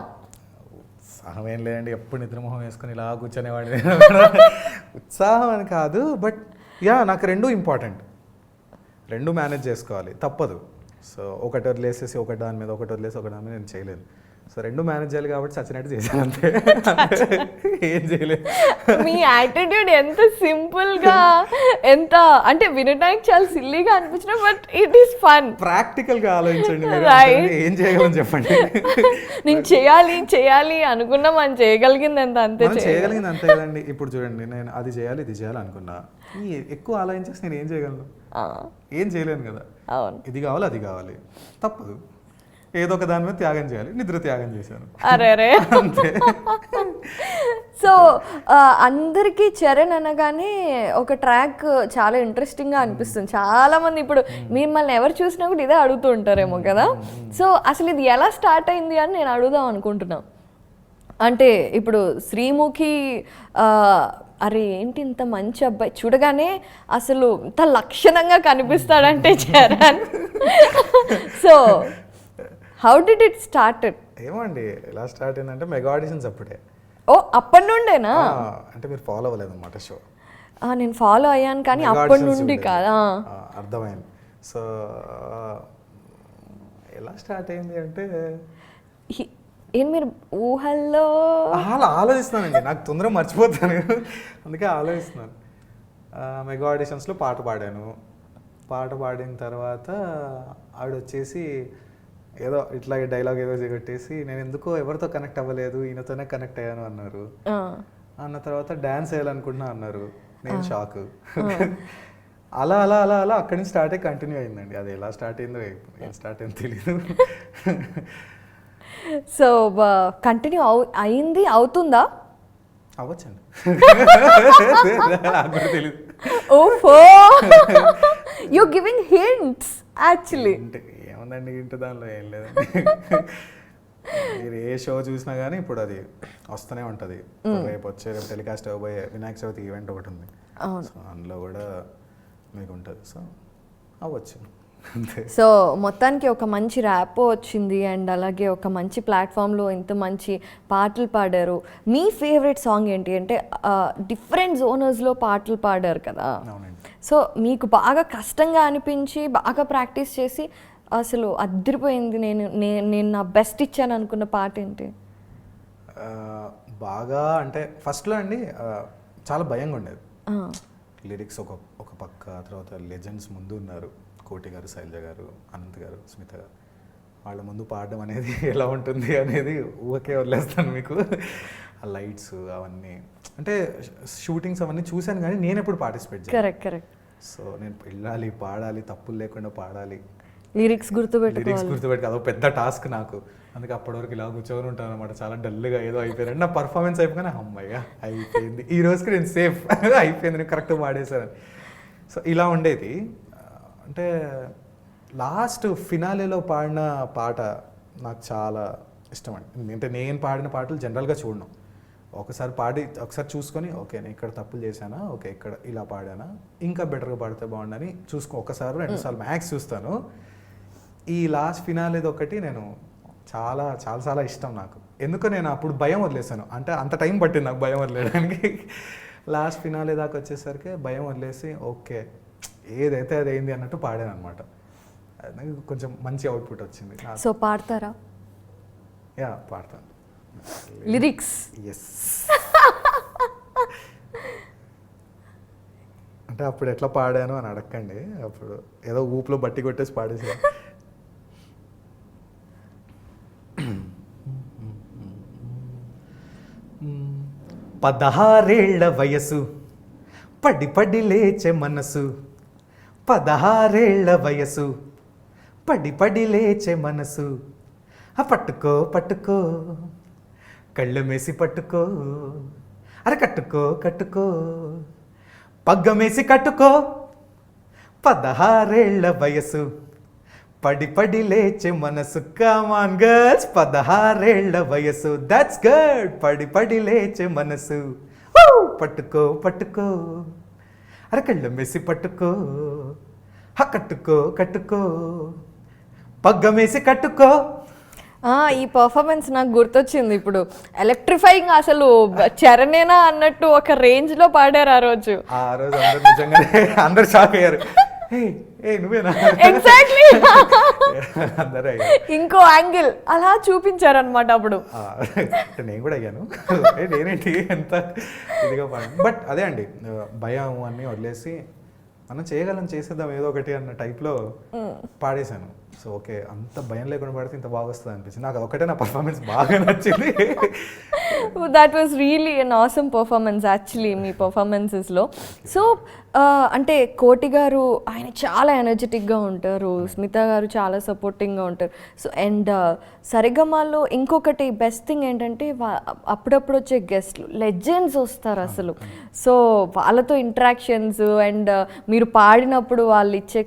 ఏం లేదండి, ఎప్పుడు నిద్రమోహం వేసుకొని ఇలా కూర్చొనేవాడిని. ఉత్సాహం అని కాదు, బట్ నాకు రెండు ఇంపార్టెంట్, రెండు మేనేజ్ చేసుకోవాలి, తప్పదు. సో ఒకటి వదిలేసేసి ఒకటి దాని మీద నేను చేయలేను. సో రెండు మేనేజ్ చేయాలి కాబట్టి సచ్చినట్టు చేశాను అంతే, ఏం చేయలేదు. మీ యాటిట్యూడ్ ఎంత సింపుల్ గా, ఎంత అంటే వినడానికి చాలా సిల్లీగా అనిపించిన, but it is fun. Practical గా ఆలోచించండి, ఏం చేయగలని చెప్పండి. నేను చేయాలి అనుకున్నా మనం చేయగలిగింది అంతే చేయగలిగింది అంతే కదండి. ఇప్పుడు చూడండి, నేను అది చేయాలి ఇది చేయాలి అనుకున్నా, ఎక్కువ ఆలోచించేసి నేను ఏం చేయగలను? ఏం చేయలేను కదా. అవును, ఇది కావాలి అది కావాలి, తప్పదు. ఏదో ఒక దాని మీద త్యాగం చేయాలి, నిద్ర త్యాగం చేశాను అరే అంతే. సో అందరికీ చరణ్ అనగానే ఒక ట్రాక్ చాలా ఇంట్రెస్టింగ్గా అనిపిస్తుంది. చాలా మంది ఇప్పుడు మిమ్మల్ని ఎవరు చూసినా కూడా ఇదే అడుగుతూ ఉంటారేమో కదా. సో అసలు ఇది ఎలా స్టార్ట్ అయింది అని నేను అడుగుదాం అనుకుంటున్నాను. అంటే ఇప్పుడు శ్రీముఖి అరే ఏంటి ఇంత మంచి అబ్బాయి, చూడగానే అసలు ఇంత లక్షణంగా కనిపిస్తాడంటే Charan. So how did it started? ఏమో అండి, ఎలా స్టార్ట్ అయిందంటే మెగా ఆడిషన్స్ అప్పుడే. ఓ అప్పటి నుండేనా? అంటే మీరు ఫాలో అవ్వలేదు అనమాట షో. నేను ఫాలో అయ్యాను కానీ అప్పటి నుండి కాదా. అర్థమైంది. సో ఎలా స్టార్ట్ అయింది అంటే, ఏం మీరు ఊహల్లో అలా ఆలోచిస్తున్నానండి, నాకు తొందరగా మర్చిపోతాను, అందుకే ఆలోచిస్తున్నాను. మెగా ఆడిషన్స్లో పాట పాడిన తర్వాత ఆవిడ వచ్చేసి ఏదో ఇట్లా డైలాగ్ ఏదో కొట్టేసి, నేను ఎందుకో ఎవరితో కనెక్ట్ అవ్వలేదు, ఈయనతోనే కనెక్ట్ అయ్యాను అన్నారు. అన్న తర్వాత డ్యాన్స్ వేయాలనుకుంటున్నా అన్నారు. నేను షాక్. అలా అలా అలా అలా అక్కడి నుంచి స్టార్ట్ అయ్యి కంటిన్యూ అయిందండి. అది ఎలా స్టార్ట్ అయిందో ఏం స్టార్ట్ అయిందో తెలీదు. సో కంటిన్యూ అయింది, అవుతుందా? అవ్వచ్చండి, నాకు కూడా తెలీదు. ఓహో, యు గివింగ్ హింట్స్ యాక్చువల్లీ. ఏమో ఏముందండి ఇంటి దానిలో ఏం లేదండి. మీరు ఏ షో చూసినా కానీ ఇప్పుడు అది వస్తూనే ఉంటుంది. రేపు టెలికాస్ట్ అవ్వబోయే వినాయక చవితి ఈవెంట్ ఒకటి ఉంది. సో అందులో కూడా మీకు ఉంటుంది. సో అవ్వచ్చు అంతే. సో మొత్తానికి ఒక మంచి ర్యాప్ వచ్చింది అండ్ అలాగే ఒక మంచి ప్లాట్ఫామ్లో ఇంత మంచి పాటలు పాడారు. మీ ఫేవరెట్ సాంగ్ ఏంటి అంటే డిఫరెంట్ జోనర్స్లో పాటలు పాడారు కదా, అవునండి. సో మీకు బాగా కష్టంగా అనిపించి బాగా ప్రాక్టీస్ చేసి అసలు అదిరిపోయింది, నేను నా బెస్ట్ ఇచ్చాను అనుకున్న పాట ఏంటి? బాగా అంటే ఫస్ట్లో అండి చాలా భయంగా ఉండేది. లిరిక్స్ ఒక పక్క, తర్వాత లెజెండ్స్ ముందు ఉన్నారు, కోటి గారు, శైలజ గారు, అనంత్ గారు, స్మిత గారు. వాళ్ళ ముందు పాడడం అనేది ఎలా ఉంటుంది అనేది ఊరికే వదిలేస్తాను మీకు. ఆ లైట్స్ అవన్నీ అంటే షూటింగ్స్ అవన్నీ చూశాను కానీ నేను ఎప్పుడు పార్టిసిపేట్ చేయను. కరెక్ట్. సో నేను వెళ్ళాలి, పాడాలి, తప్పులు లేకుండా పాడాలి, లిరిక్స్ గుర్తుపెట్టుకోవాలి, అదో పెద్ద టాస్క్ నాకు. అందుకే అప్పటి వరకు ఇలా కూర్చొని ఉంటాను అనమాట, చాలా డల్గా ఏదో అయిపోయాను. నా పర్ఫార్మెన్స్ అయిపోయినా అమ్మయ్య అయిపోయింది, ఈ రోజుకి నేను సేఫ్ అయిపోయింది, నేను కరెక్ట్గా పాడేశాను. సో ఇలా ఉండేది. అంటే లాస్ట్ ఫినాలేలో పాడిన పాట నాకు చాలా ఇష్టం అండి. అంటే నేను పాడిన పాటలు జనరల్గా చూడను, ఒకసారి చూసుకొని ఓకే నేను ఇక్కడ తప్పులు చేశానా, ఓకే ఇక్కడ ఇలా పాడానా, ఇంకా బెటర్గా పాడితే బాగుండని ఒకసారి 2 సార్లు మ్యాక్స్ చూస్తాను. ఈ లాస్ట్ ఫినాలేది ఒకటి నేను చాలా ఇష్టం నాకు. ఎందుకో నేను అప్పుడు భయం వదిలేసాను, అంటే అంత టైం పట్టింది నాకు భయం వదిలేయడానికి. లాస్ట్ ఫినాలే దాకా వచ్చేసరికి భయం వదిలేసి ఓకే ఏదైతే అది అయింది అన్నట్టు పాడాను అనమాట. కొంచెం మంచి అవుట్పుట్ వచ్చింది. సో పాడతారా? యా పాడతాను. Lyrics yes. అంటే అప్పుడు ఎట్లా పాడాను అని అడగండి, అప్పుడు ఏదో ఊపులో బట్టి కొట్టేసి పాడేసాను. పదహారేళ్ల వయసు పడి లేచే మనసు, 16 వయసు పడి లేచే మనసు, ఆ పట్టుకో కళ్ళు మేసి పట్టుకో, అరే కట్టుకో పగ్గమేసి కట్టుకో, 16 వయసు పడి లేచే మనసు. కమాన్ గర్ల్స్, 16 వయసు, దట్స్ గుడ్. పడి లేచే మనసు, పట్టుకో అరే కళ్ళు మేసి పట్టుకో, కట్టుకో పగ్గమేసి కట్టుకో. ఈ పర్ఫార్మెన్స్ నాకు గుర్తొచ్చింది ఇప్పుడు. ఎలక్ట్రిఫైయింగ్, అసలు చరణేనా అన్నట్టు ఒక రేంజ్ లో పాడారు ఆ రోజు. అందరు నిజంగానే అందరు షాక్ అయ్యారు, నువ్వేనా ఎగ్జాక్ట్లీ. అందరూ ఇంకో యాంగిల్ అలా చూపించారనమాట అప్పుడు. నేను కూడా అయ్యాను, నేనేంటి ఎంత ఇదిగా పాడాను. బట్ అదే అండి, భయం అన్నీ వదిలేసి మనం చేయగలం, చేసేద్దాం ఏదో ఒకటి అన్న టైప్లో పాడేశాను. సో ఓకే అంత భయం లేకుండా పాడితే ఇంత బాగా వస్తుంది అనిపించింది నాకు. అదొకటే నా పర్ఫార్మెన్స్ బాగా నచ్చింది. That was really an awesome performance actually మీ పర్ఫార్మెన్సెస్లో. సో అంటే కోటి గారు ఆయన చాలా ఎనర్జెటిక్గా ఉంటారు, స్మిత గారు చాలా సపోర్టింగ్గా ఉంటారు. సో అండ్ సరిగమాలో ఇంకొకటి బెస్ట్ థింగ్ ఏంటంటే అప్పుడప్పుడు వచ్చే గెస్ట్లు లెజెండ్స్ వస్తారు అసలు. సో వాళ్ళతో ఇంటరాక్షన్స్ అండ్ మీరు పాడినప్పుడు వాళ్ళు ఇచ్చే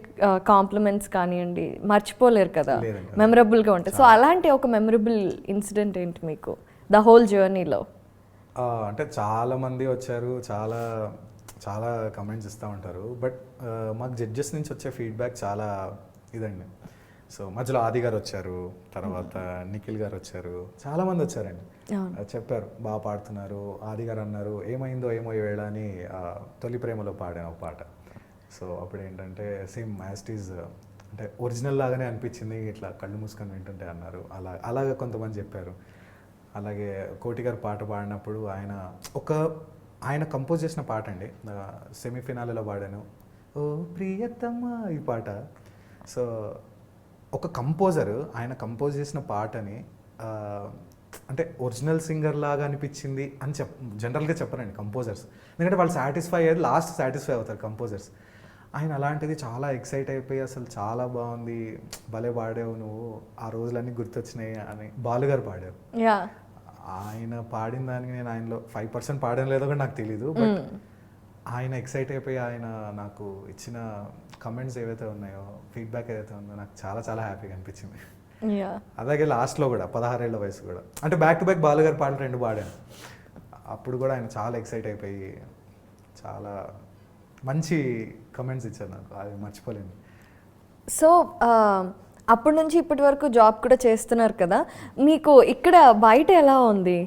కాంప్లిమెంట్స్ కానివ్వండి మర్చిపోలేరు కదా, మెమరబుల్గా ఉంటాయి. సో అలాంటి ఒక మెమరబుల్ ఇన్సిడెంట్ ఏంటి మీకు ద హోల్ జర్నీలో? అంటే చాలామంది వచ్చారు, చాలా కమెంట్స్ ఇస్తూ ఉంటారు. బట్ మాకు జడ్జెస్ నుంచి వచ్చే ఫీడ్బ్యాక్ చాలా ఇదండి. సో మధ్యలో ఆది గారు వచ్చారు, తర్వాత నిఖిల్ గారు వచ్చారు, చాలామంది వచ్చారండి. చెప్పారు బాగా పాడుతున్నారు. ఆది గారు అన్నారు ఏమైందో ఏమో వేళ అని తొలి ప్రేమలో పాడాను ఒక పాట. సో అప్పుడు ఏంటంటే సేమ్ యాస్టీజ్ అంటే ఒరిజినల్ లాగానే అనిపించింది, ఇట్లా కళ్ళు మూసుకొని వింటుంటే అన్నారు. అలాగే కొంతమంది చెప్పారు. అలాగే కోటి గారు పాట పాడినప్పుడు ఆయన కంపోజ్ చేసిన పాట అండి, సెమీఫినాలలో పాడాను, ఓ ప్రియతమా ఈ పాట. సో ఒక కంపోజర్ ఆయన కంపోజ్ చేసిన పాటని అంటే ఒరిజినల్ సింగర్ లాగా అనిపించింది అని జనరల్గా చెప్పరండి కంపోజర్స్, ఎందుకంటే వాళ్ళు సాటిస్ఫై అయ్యేది లాస్ట్ సాటిస్ఫై అవుతారు కంపోజర్స్. ఆయన అలాంటిది చాలా ఎక్సైట్ అయిపోయి అసలు చాలా బాగుంది, భలే పాడావు నువ్వు, ఆ రోజులన్నీ గుర్తొచ్చినాయి అని బాలుగారు పాడారు. ఆయన పాడిన దానికి నేను ఆయనలో 5% పాడడం లేదో కూడా నాకు తెలీదు. బట్ ఆయన ఎక్సైట్ అయిపోయి ఆయన నాకు ఇచ్చిన కమెంట్స్ ఏవైతే ఉన్నాయో, ఫీడ్బ్యాక్ ఏదైతే ఉందో నాకు చాలా చాలా హ్యాపీగా అనిపించింది. అలాగే లాస్ట్లో కూడా 16 ఏళ్ల వయసు కూడా అంటే బ్యాక్ టు బ్యాక్ బాలుగారి పాటలు 2 పాడాను. అప్పుడు కూడా ఆయన చాలా ఎక్సైట్ అయిపోయి చాలా మంచి కమెంట్స్ ఇచ్చారు నాకు, అది మర్చిపోలేను. సో అప్పటి నుంచి ఇప్పటి వరకు జాబ్ కూడా చేస్తున్నారు కదా, మీకు ఇక్కడ బయట ఎలా ఉంది?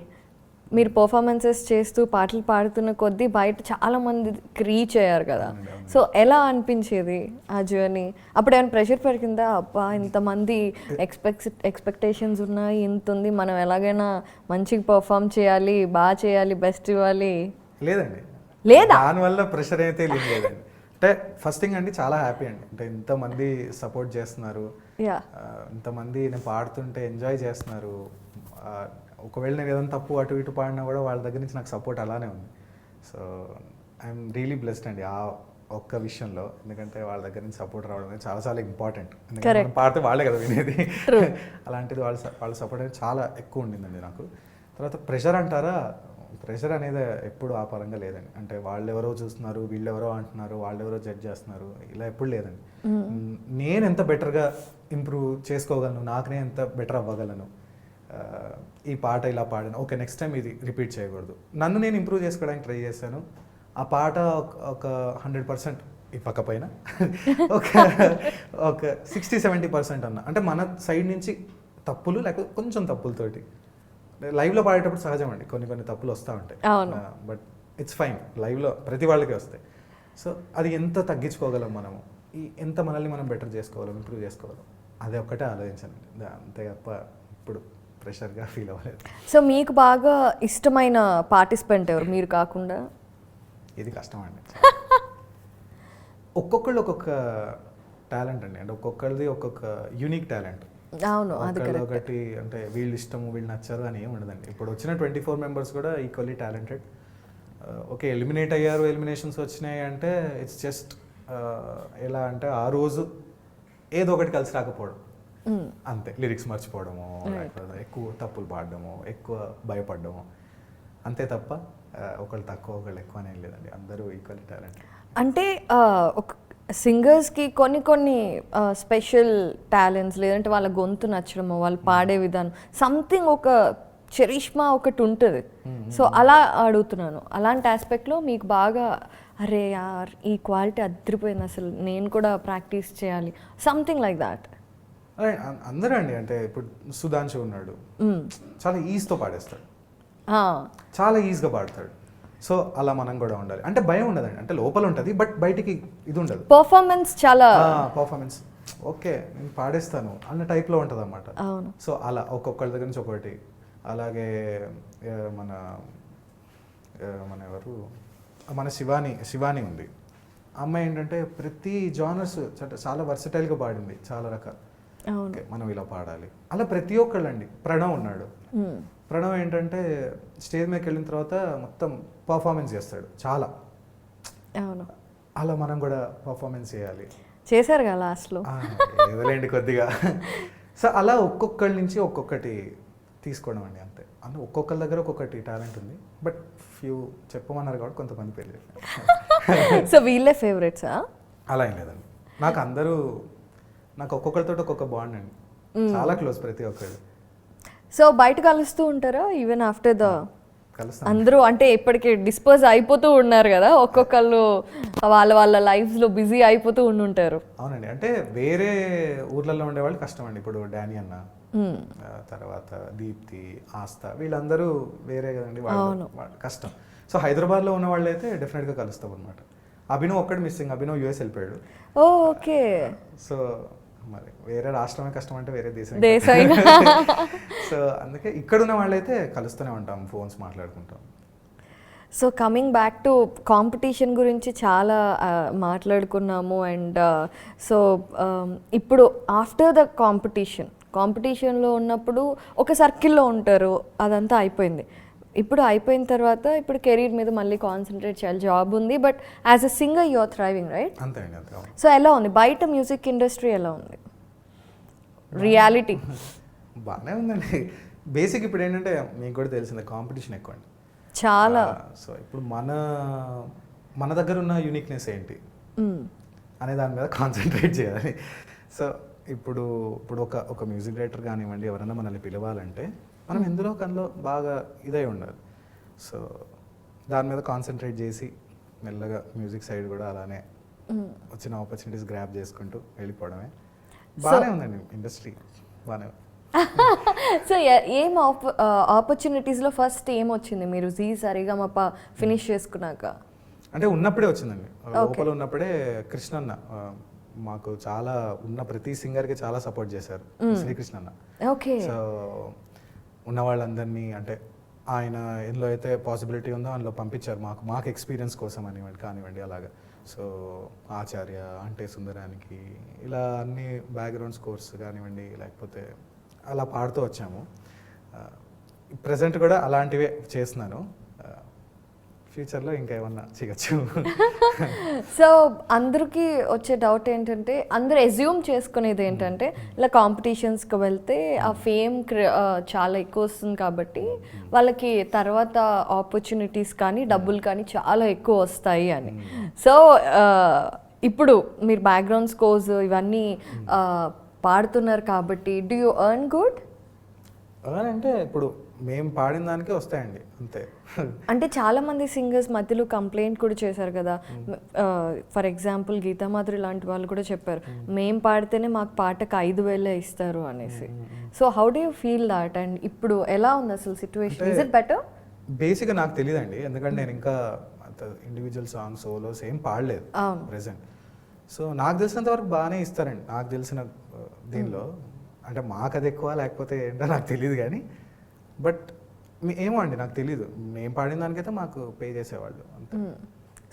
మీరు పర్ఫార్మెన్సెస్ చేస్తూ పాటలు పాడుతున్న కొద్దీ బయట చాలా మందికి రీచ్ అయ్యారు కదా, సో ఎలా అనిపించేది ఆ జర్నీ? అప్పుడు ఏమైనా ప్రెషర్ పెరిగిందా? అబ్బా ఇంతమంది ఎక్స్పెక్టేషన్స్ ఉన్నాయి, ఇంత ఉంది, మనం ఎలాగైనా మంచిగా పర్ఫామ్ చేయాలి, బాగా చేయాలి, బెస్ట్ ఇవ్వాలి? లేదండి, లేదా? దానివల్ల ప్రెషర్ అయితే లేదండి. అంటే ఫస్ట్ థింగ్ అండి చాలా హ్యాపీ అండి, అంటే ఇంతమంది సపోర్ట్ చేస్తున్నారు, ఇంతమంది నేను పాడుతుంటే ఎంజాయ్ చేస్తున్నారు. ఒకవేళ నేను ఏదైనా తప్పు అటు ఇటు పాడినా కూడా వాళ్ళ దగ్గర నుంచి నాకు సపోర్ట్ అలానే ఉంది. సో ఐఎమ్ రియలీ బ్లెస్డ్ అండి ఆ ఒక్క విషయంలో, ఎందుకంటే వాళ్ళ దగ్గర నుంచి సపోర్ట్ రావడం అనేది చాలా చాలా ఇంపార్టెంట్. ఎందుకంటే మనం పాడితే వాళ్ళే కదా వినేది. అలాంటిది వాళ్ళ సపోర్ట్ అనేది చాలా ఎక్కువ ఉండిందండి నాకు. తర్వాత ప్రెషర్ అంటారా, ప్రెషర్ అనేది ఎప్పుడు ఆ పరంగా లేదండి. అంటే వాళ్ళెవరో చూస్తున్నారు, వీళ్ళెవరో అంటున్నారు, వాళ్ళెవరో జడ్జ్ చేస్తున్నారు, ఇలా ఎప్పుడు లేదండి. నేను ఎంత బెటర్గా ఇంప్రూవ్ చేసుకోగలను, నాకు నేను ఎంత బెటర్ అవ్వగలను, ఈ పాట ఇలా పాడాను, ఓకే నెక్స్ట్ టైం ఇది రిపీట్ చేయకూడదు, నన్ను నేను ఇంప్రూవ్ చేసుకోవడానికి ట్రై చేశాను. ఆ పాట ఒక 100% ఇవ్వకపోయినా ఒక 60-70% అన్న, అంటే మన సైడ్ నుంచి తప్పులు లేకపోతే కొంచెం తప్పులతోటి. లైవ్లో పాడేటప్పుడు సహజం అండి, కొన్ని తప్పులు వస్తూ ఉంటాయి, బట్ ఇట్స్ ఫైన్, లైవ్లో ప్రతి వాళ్ళకి వస్తాయి. సో అది ఎంత తగ్గించుకోగలం మనము, ఎంత మనల్ని మనం బెటర్ చేసుకోగలం, ఇంప్రూవ్ చేసుకోగలం, అదే ఒక్కటే ఆలోచించాను, అంతే తప్ప ఇప్పుడు ప్రెషర్గా ఫీల్ అవ్వలేదు. సో మీకు బాగా ఇష్టమైన పార్టిసిపెంట్ ఎవరు మీరు కాకుండా? ఇది కష్టం అండి, ఒక్కొక్కళ్ళు ఒక్కొక్క టాలెంట్ అండి, అంటే ఒక్కొక్కరిది ఒక్కొక్క యూనిక్ టాలెంట్. అవును, ఒకటి అంటే వీళ్ళు ఇష్టము వీళ్ళు నచ్చారు అని ఏమి ఉండదండి. ఇప్పుడు వచ్చిన 24 మెంబర్స్ కూడా ఈక్వల్లీ టాలెంటెడ్. ఓకే ఎలిమినేట్ అయ్యారు, ఎలిమినేషన్స్ వచ్చినాయి అంటే ఇట్స్ జస్ట్ ఎలా అంటే ఆ రోజు ఏదో ఒకటి కలిసి రాకపోవడం అంతే, లిరిక్స్ మర్చిపోవడము, లేకపోతే ఎక్కువ తప్పులు పాడడము, ఎక్కువ భయపడడము, అంతే తప్ప ఒకళ్ళు తక్కువ ఒకళ్ళు ఎక్కువ అనేది లేదండి, అందరూ ఈక్వల్లీ టాలెంట్. అంటే ఒక సింగర్స్కి కొన్ని స్పెషల్ టాలెంట్స్, లేదంటే వాళ్ళ గొంతు నచ్చడము, వాళ్ళు పాడే విధానం, సంథింగ్ ఒక చరిష్మా ఒకటి ఉంటుంది. సో అలా అడుగుతున్నాను, అలాంటి ఆస్పెక్ట్లో మీకు బాగా అరే యార్ ఈ క్వాలిటీ అదిరిపోయింది, అసలు నేను కూడా ప్రాక్టీస్ చేయాలి, సంథింగ్ లైక్ దాట్? అందరూ అండి, అంటే ఇప్పుడు సుధాంశు ఉన్నాడు, చాలా ఈజీతో పాడేస్తాడు, చాలా ఈజీగా పాడతాడు. సో అలా మనం కూడా ఉండాలి, అంటే భయం ఉండదండి, అంటే లోపల ఉంటుంది బట్ బయటికి ఇది ఉండదు. పర్ఫార్మెన్స్ ఓకే నేను పాడేస్తాను అన్న టైప్లో ఉంటుంది అన్నమాట. సో అలా ఒక్కొక్కరి దగ్గర నుంచి ఒకటి. అలాగే మన ఎవరు మన శివాని ఉంది, అమ్మాయి ఏంటంటే ప్రతి జానర్స్ చాలా వర్సటైల్గా పాడింది, చాలా రకాలు. మనం ఇలా పాడాలి అలా ప్రతి ఒక్కళ్ళండి. ప్రణవ్ ఉన్నాడు, ప్రణవ్ ఏంటంటే స్టేజ్ మీదకి వెళ్ళిన తర్వాత మొత్తం పర్ఫార్మెన్స్ చేస్తాడు చాలా, అలా మనం కూడా పర్ఫార్మెన్స్ చేయాలి. చేశారు కదా లాస్ట్లో, ఏదోలేండి కొద్దిగా. సో అలా ఒక్కొక్కళ్ళ నుంచి ఒక్కొక్కటి తీసుకోవడం అండి, అంతే. అంటే ఒక్కొక్కరి దగ్గర ఒక్కొక్కటి టాలెంట్ ఉంది, బట్ ఫ్యూ చెప్పమన్నారు కాబట్టి కొంతమంది పేరు చెప్పారు. సో వీళ్ళే ఫేవరెట్సా? అలా ఏం లేదండి, నాకు ఒక్కొక్కరితో ఒక్కొక్క బాండ్ అండి, చాలా క్లోజ్ ప్రతి ఒక్కరు. సో బయట కలుస్తూ ఉంటారా ఈవెన్ ఆఫ్టర్ ద? అందరూ అంటే ఇప్పటికి డిస్పోజ్ అయిపోతూ ఉన్నారు కదా, ఒక్కొక్కళ్ళు వాళ్ళ లైఫ్లో బిజీ అయిపోతూ ఉండుంటారు. అవునండి, అంటే వేరే ఊర్లలో ఉండేవాళ్ళు కష్టం అండి. ఇప్పుడు డానీ అన్న, తర్వాత దీప్తి, ఆస్థా, వీళ్ళందరూ వేరే కదండి, వాళ్ళు కష్టం. సో హైదరాబాద్లో ఉన్న వాళ్ళు అయితే డెఫినెట్గా కలుస్తాం అనమాట. అభినవ్ ఒక్కడు మిస్సింగ్, అభినవ్ యూఎస్ వెళ్ళిపోయాడు. ఓకే. సో మరి వేరే రాష్ట్రమే కష్టం అంటే వేరే దేశం. సో అందుకే ఇక్కడున్న వాళ్ళైతే కలుస్తూనే ఉంటాం, ఫోన్స్ మాట్లాడుకుంటాం. So coming back to competition గురించి చాలా మాట్లాడుకున్నాము. అండ్ సో ఇప్పుడు ఆఫ్టర్ ద కాంపిటీషన్లో ఉన్నప్పుడు ఒక సర్కిల్లో ఉంటారు, అదంతా అయిపోయింది. ఇప్పుడు అయిపోయిన తర్వాత ఇప్పుడు కెరీర్ మీద మళ్ళీ కాన్సన్ట్రేట్ చేయాలి, జాబ్ ఉంది, but as a singer you are thriving, right? అంతే అండి, అంతే. సో ఎలా ఉంది బయట మ్యూజిక్ ఇండస్ట్రీ, ఎలా ఉంది రియాలిటీ? బాగానే ఉందండి. బేసిక్ ఇప్పుడు ఏంటంటే మీకు కూడా తెలిసిందే, కాంపిటీషన్ ఎక్కువ అండి చాలా. సో ఇప్పుడు మన దగ్గర ఉన్న యూనిక్నెస్ ఏంటి అనే దాని మీద కాన్సన్ట్రేట్ చేయాలి. సో ఇప్పుడు ఇప్పుడు ఒక మ్యూజిక్ డైరెక్టర్ కానివ్వండి, ఎవరైనా మనల్ని పిలవాలంటే మనం ఎందులో కన్లో బాగా ఇదై ఉండాలి. సో దాని మీద కాన్సన్ట్రేట్ చేసి మెల్లగా మ్యూజిక్ సైడ్ కూడా అలానే వచ్చిన ఆపర్చునిటీస్ గ్రాప్ చేసుకుంటూ వెళ్ళిపోవడమే. బాగానే ఉందండి ఇండస్ట్రీ, బాగానే ఉంది. సో ఏం ఆపర్చునిటీస్లో ఫస్ట్ ఏం వచ్చింది మీరు జీ సరిగమప ఫినిష్ చేసుకున్నాక? అంటే ఉన్నప్పుడే వచ్చిందండి, లోపల ఉన్నప్పుడే కృష్ణన్న మాకు చాలా ఉన్న ప్రతి సింగర్కి చాలా సపోర్ట్ చేశారు, శ్రీకృష్ణన్న. ఓకే. సో ఉన్న వాళ్ళందరినీ అంటే ఆయన ఎందులో అయితే పాసిబిలిటీ ఉందో అందులో పంపించారు మాకు ఎక్స్పీరియన్స్ కోసం కానివ్వండి అలాగా. సో ఆచార్య అంటే సుందరానికి ఇలా అన్ని బ్యాక్గ్రౌండ్ స్కోర్స్ కానివ్వండి, లేకపోతే అలా పాడుతూ వచ్చాము. ప్రజెంట్ కూడా అలాంటివే చేస్తున్నాను. ఫ్యూచర్లో ఇంకా ఏమన్నా చేయచ్చు. సో అందరికీ వచ్చే డౌట్ ఏంటంటే, అందరు ఎజ్యూమ్ చేసుకునేది ఏంటంటే ఇలా కాంపిటీషన్స్కి వెళ్తే ఆ ఫేమ్ చాలా ఎక్కువ వస్తుంది కాబట్టి వాళ్ళకి తర్వాత ఆపర్చునిటీస్ కానీ డబ్బులు కానీ చాలా ఎక్కువ వస్తాయి అని. సో ఇప్పుడు మీరు బ్యాక్గ్రౌండ్ స్కోర్స్ ఇవన్నీ పాడుతున్నారు కాబట్టి డూ యూ ఎర్న్ గుడ్? అంటే ఇప్పుడు మేము పాడిన దానికే వస్తాయండి అంతే. అంటే చాలా మంది సింగర్స్ మధ్యలో కంప్లైంట్ కూడా చేశారు కదా. ఫర్ ఎగ్జాంపుల్ గీతామాధురి లాంటి వాళ్ళు కూడా చెప్పారు, మేము పాడితేనే మాకు పాటకు 5,000 ఇస్తారు అనేసి. So how do you feel that? And ఇప్పుడు ఎలా ఉంది అసలు సిచ్యువేషన్? Is it better? బేసిక్గా నాకు తెలియదండి, ఎందుకంటే నేను ఇంకా ఇండివిజువల్ సాంగ్స్ సోలోస్ ఏం పాడలేదు ప్రెసెంట్. సో నాకు తెలిసినంత వరకు బాగానే ఇస్తారండి, నాకు తెలిసిన దీనిలో. అంటే మాకు అది ఎక్కువ లేకపోతే ఏంటో నాకు తెలియదు కానీ, బట్ ఏమో అండి నాకు తెలీదు. మేము పాడిన దానికైతే మాకు పే చేసేవాళ్ళు అంతే.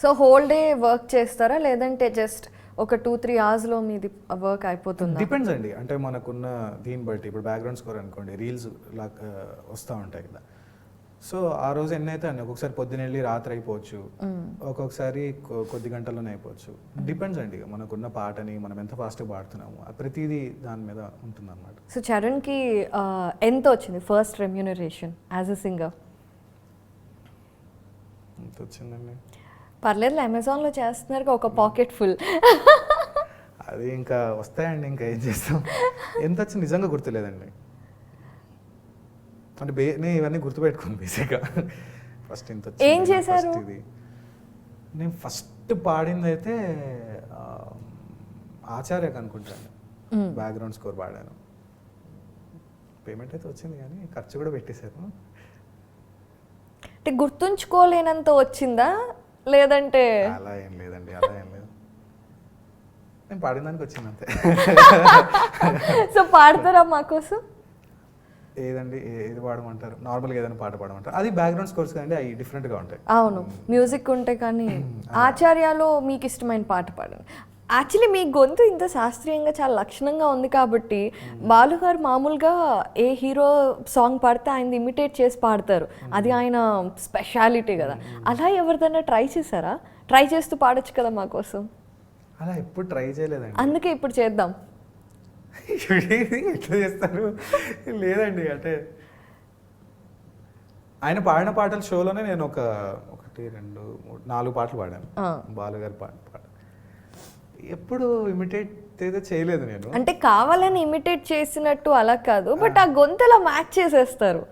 సో హోల్ డే వర్క్ చేస్తారా, లేదంటే జస్ట్ ఒక 2-3 అవర్స్లో మీది వర్క్ అయిపోతుంది? డిపెండ్స్ అండి, అంటే మనకున్న దీన్ని బట్టి. ఇప్పుడు బ్యాక్గ్రౌండ్ స్కోర్ అనుకోండి, రీల్స్ లాగా వస్తూ ఉంటాయి కదా. సో ఆ రోజు ఎన్నైతే అండి, ఒక్కొక్కసారి పొద్దున వెళ్ళి రాత్రి అయిపోవచ్చు, ఒక్కొక్కసారి కొద్ది గంటల్లోనే అయిపోవచ్చు. డిపెండ్స్ అండి మనకున్న పాటని మనం ఎంత ఫాస్ట్గా పాడుతున్నాము, ప్రతిదీ దాని మీద ఉంటుంది అనమాట. సో చరణ్కి ఎంత వచ్చింది first remuneration as a singer? ఎంత వచ్చిందండి? పర్లేదు, అమెజాన్లో చేస్తున్నారు ఒక పాకెట్ ఫుల్. అది ఇంకా వస్తాయండి, ఇంకా ఏం చేస్తాం. ఎంత వచ్చింది నిజంగా గుర్తులేదండి. అంటే నేను ఇవన్నీ గుర్తుపెట్టుకోను బేసిక్గా. ఫస్ట్ ఇంత ఏం చేశారు? ఇది నేను ఫస్ట్ పాడింది అయితే ఆచార్యకు అనుకుంటాను, బ్యాక్గ్రౌండ్ స్కోర్ పాడాను. పేమెంట్ అయితే వచ్చింది కానీ ఖర్చు కూడా పెట్టేశారు. అంటే గుర్తుంచుకోలేనంత వచ్చిందా, లేదంటే? అలా ఏం లేదండి, అలా ఏం లేదు. నేను పాడిన దానికి వచ్చింది అంతే. సో పాడతారా మాకోసం? ఏదండి ఏది పాడమంటారు? నార్మల్గా ఏదైనా పాట పాడమంటారు? అది బ్యాక్గ్రౌండ్ స్కోర్స్ కానీ అవి డిఫరెంట్గా ఉంటాయి. అవును, మ్యూజిక్ ఉంటే. కానీ ఆచార్యలో మీకు ఇష్టమైన పాట పాడండి. యాక్చువల్లీ మీ గొంతు ఇంత శాస్త్రీయంగా చాలా లక్షణంగా ఉంది కాబట్టి బాలు గారు మామూలుగా ఏ హీరో సాంగ్ పాడితే ఆయన ఇమిటేట్ చేసి పాడతారు, అది ఆయన స్పెషాలిటీ కదా. అలా ఎవరిదైనా ట్రై చేశారా? ట్రై చేస్తూ పాడొచ్చు కదా మా కోసం. అలా ఎప్పుడు ట్రై చేయలేదండి, అందుకే ఇప్పుడు చేద్దాం. ఎట్లా చేస్తారు? లేదండి, అంటే ఆయన పాడిన పాటల షోలోనే నేను 1, 2, 3, 4 పాటలు పాడాను, బాలుగారి పాట. ఎప్పుడు ఇమిటేట్ అయితే చేయలేదు నేను. అంటే కావాలని ఇమిటేట్ చేసినట్టు అలా కాదు, బట్ ఆ గొంతులా మ్యాచ్ చేసేస్తారు.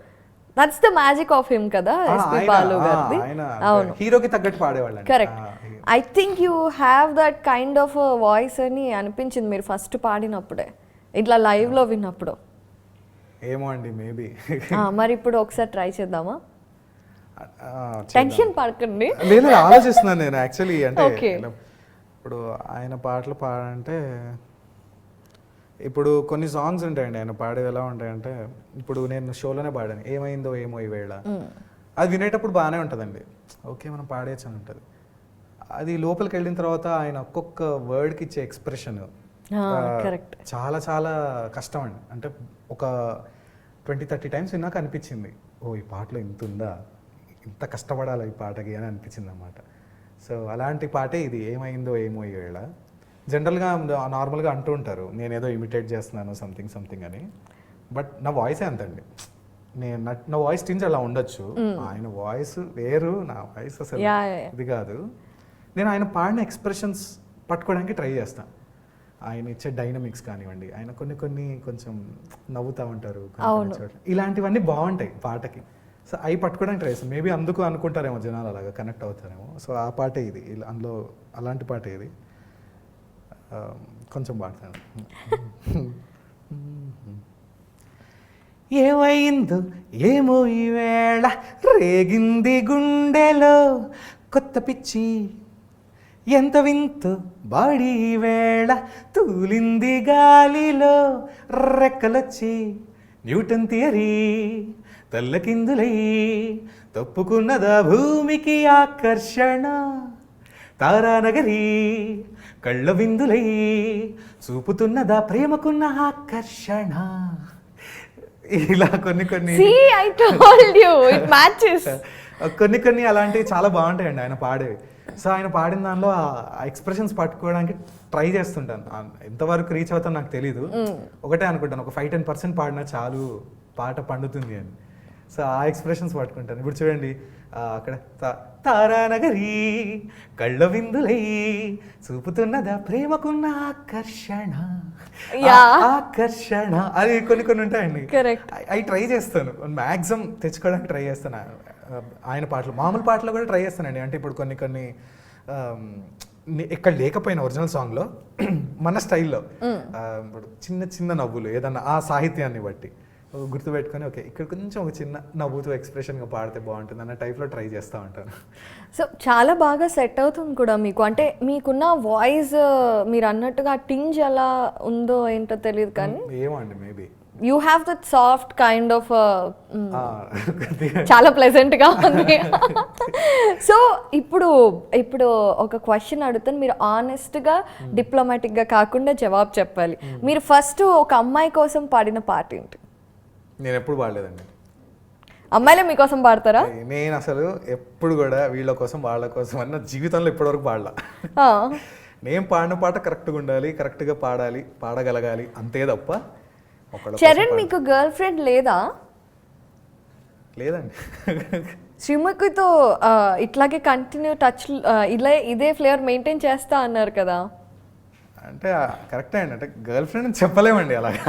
That's the magic of him కదా, ఎస్పీ బాలు గారిది. అవును, హీరోకి తగ్గట్టు పాడేవాళ్ళు. Correct. I think you have that kind of voice అని అనిపించింది మీరు ఫస్ట్ పాడినప్పుడే, ఇట్లా లైవ్ లో విన్నప్పుడు. ఏమో అండి, మేబీ. మరి ఇప్పుడు ఒకసారి ట్రై చేద్దామా? టెన్షన్ పడకండి. లేదు, ఆలోచిస్తున్నాను నేను యాక్చువల్లీ. అంటే ఇప్పుడు ఆయన పాటలు పాడంటే, ఇప్పుడు కొన్ని సాంగ్స్ ఉంటాయండి ఆయన పాడేవి ఎలా ఉంటాయంటే, ఇప్పుడు నేను షోలోనే పాడాను ఏమైందో ఏమో ఈ వేళ, అది వినేటప్పుడు బాగానే ఉంటుందండి, ఓకే మనం పాడేయచ్చు అని ఉంటుంది. అది లోపలికి వెళ్ళిన తర్వాత ఆయన ఒక్కొక్క వర్డ్కి ఇచ్చే ఎక్స్ప్రెషన్ చాలా చాలా కష్టం అండి. అంటే ఒక 20-30 టైమ్స్ విన్నాక అనిపించింది, ఓ ఈ పాటలో ఇంత ఉందా, ఇంత కష్టపడాలి ఈ పాటకి అని అనిపించింది అన్నమాట. సో అలాంటి పాటే ఇది, ఏమైందో ఏమో ఈ వేళ. జనరల్గా నార్మల్గా అంటూ ఉంటారు నేనేదో ఇమిటేట్ చేస్తున్నాను సంథింగ్ అని, బట్ నా వాయిసే అంతండి. నా వాయిస్ టింజ్ అలా ఉండొచ్చు, ఆయన వాయిస్ వేరు, నా వాయిస్ అసలు ఇది కాదు. నేను ఆయన పాడిన ఎక్స్ప్రెషన్స్ పట్టుకోవడానికి ట్రై చేస్తాను. ఆయన ఇచ్చే డైనమిక్స్ కానివ్వండి, ఆయన కొన్ని కొంచెం నవ్వుతూ ఉంటారు కొన్ని చోట్ల, ఇలాంటివన్నీ బాగుంటాయి పాటకి. సో అవి పట్టుకోవడానికి ట్రై చేస్తాను. మేబీ అందుకు అనుకుంటారేమో జనాలు, అలాగా కనెక్ట్ అవుతారేమో. సో ఆ పాటే ఇది, అందులో అలాంటి పాటే ఇది. కొంచెం పాడతాను. ఏమైందో ఏమో ఈవేళ రేగింది గుండెలో కొత్త పిచ్చి, ఎంత వింతో బాడీ వేళ తూలింది గాలిలో రెక్కలొచ్చి, న్యూటన్ థియరీ తల్లకిందులై తప్పుకున్నదా భూమికి ఆకర్షణ, తారానగరి కళ్ళ విందులై చూపుతున్నదా ప్రేమకున్న ఆకర్షణ. ఇలా కొన్ని కొన్ని అలాంటివి చాలా బాగుంటాయండి ఆయన పాడేవి. సో ఆయన పాడిన దానిలో ఆ ఎక్స్ప్రెషన్స్ పట్టుకోవడానికి ట్రై చేస్తుంటాను. ఎంతవరకు రీచ్ అవుతాను నాకు తెలీదు. ఒకటే అనుకుంటాను, ఒక 5-10% పాడినా చాలు పాట పండుతుంది అని. సో ఆ ఎక్స్ప్రెషన్స్ పట్టుకుంటాను. ఇప్పుడు చూడండి, అక్కడ తారానగరి కళ్ళ విందులై చూపుతున్నదా ప్రేమకున్న ఆకర్షణ, ఆకర్షణ, అది కొన్ని ఉంటాయండి. అవి ట్రై చేస్తాను, మ్యాక్సిమం తెచ్చుకోవడానికి ట్రై చేస్తాను. ఆయన పాటలు, మామూలు పాటలు కూడా ట్రై చేస్తానండి. అంటే ఇప్పుడు కొన్ని ఇక్కడ లేకపోయిన ఒరిజినల్ సాంగ్లో మన స్టైల్లో ఇప్పుడు చిన్న నవ్వులు ఏదన్నా ఆ సాహిత్యాన్ని బట్టి గుర్తుపెట్టుకొని, ఓకే ఇక్కడ కొంచెం ఒక చిన్న నవ్వుతూ ఎక్స్ప్రెషన్గా పాడితే బాగుంటుంది అన్న టైప్లో ట్రై చేస్తూ ఉంటాను. సో చాలా బాగా సెట్ అవుతుంది కూడా మీకు. అంటే మీకున్న వాయిస్ మీరు అన్నట్టుగా టింజ్ ఎలా ఉందో ఏంటో తెలియదు కానీ ఏమో అండి, maybe you have that soft kind of, చాలా ప్లెజెంట్గా ఉంది. సో ఇప్పుడు ఒక క్వశ్చన్ అడుగుతాను, మీరు ఆనెస్ట్గా డిప్లొమాటిక్గా కాకుండా జవాబు చెప్పాలి. మీరు ఫస్ట్ ఒక అమ్మాయి కోసం పాడిన పాట ఏంటి? నేను ఎప్పుడు పాడలేదండి. అమ్మాయిలే మీకోసం పాడతారా? నేను అసలు ఎప్పుడు కూడా వీళ్ళ కోసం వాళ్ళ కోసం అన్న జీవితంలో ఇప్పటివరకు పాడలా. నేను పాడిన పాట కరెక్ట్గా ఉండాలి, కరెక్ట్గా పాడాలి, పాడగలగాలి, అంతే తప్ప. చరణ్ మీకు గర్ల్ ఫ్రెండ్ లేదా? లేదండి. శ్రీముఖితో ఇట్లాగే కంటిన్యూ టచ్ ఇదే ఫ్లేవర్ మెయింటైన్ చేస్తా అన్నారు కదా. అంటే కరెక్టే అండి, అంటే గర్ల్ ఫ్రెండ్ అని చెప్పలేమండి అలాగా.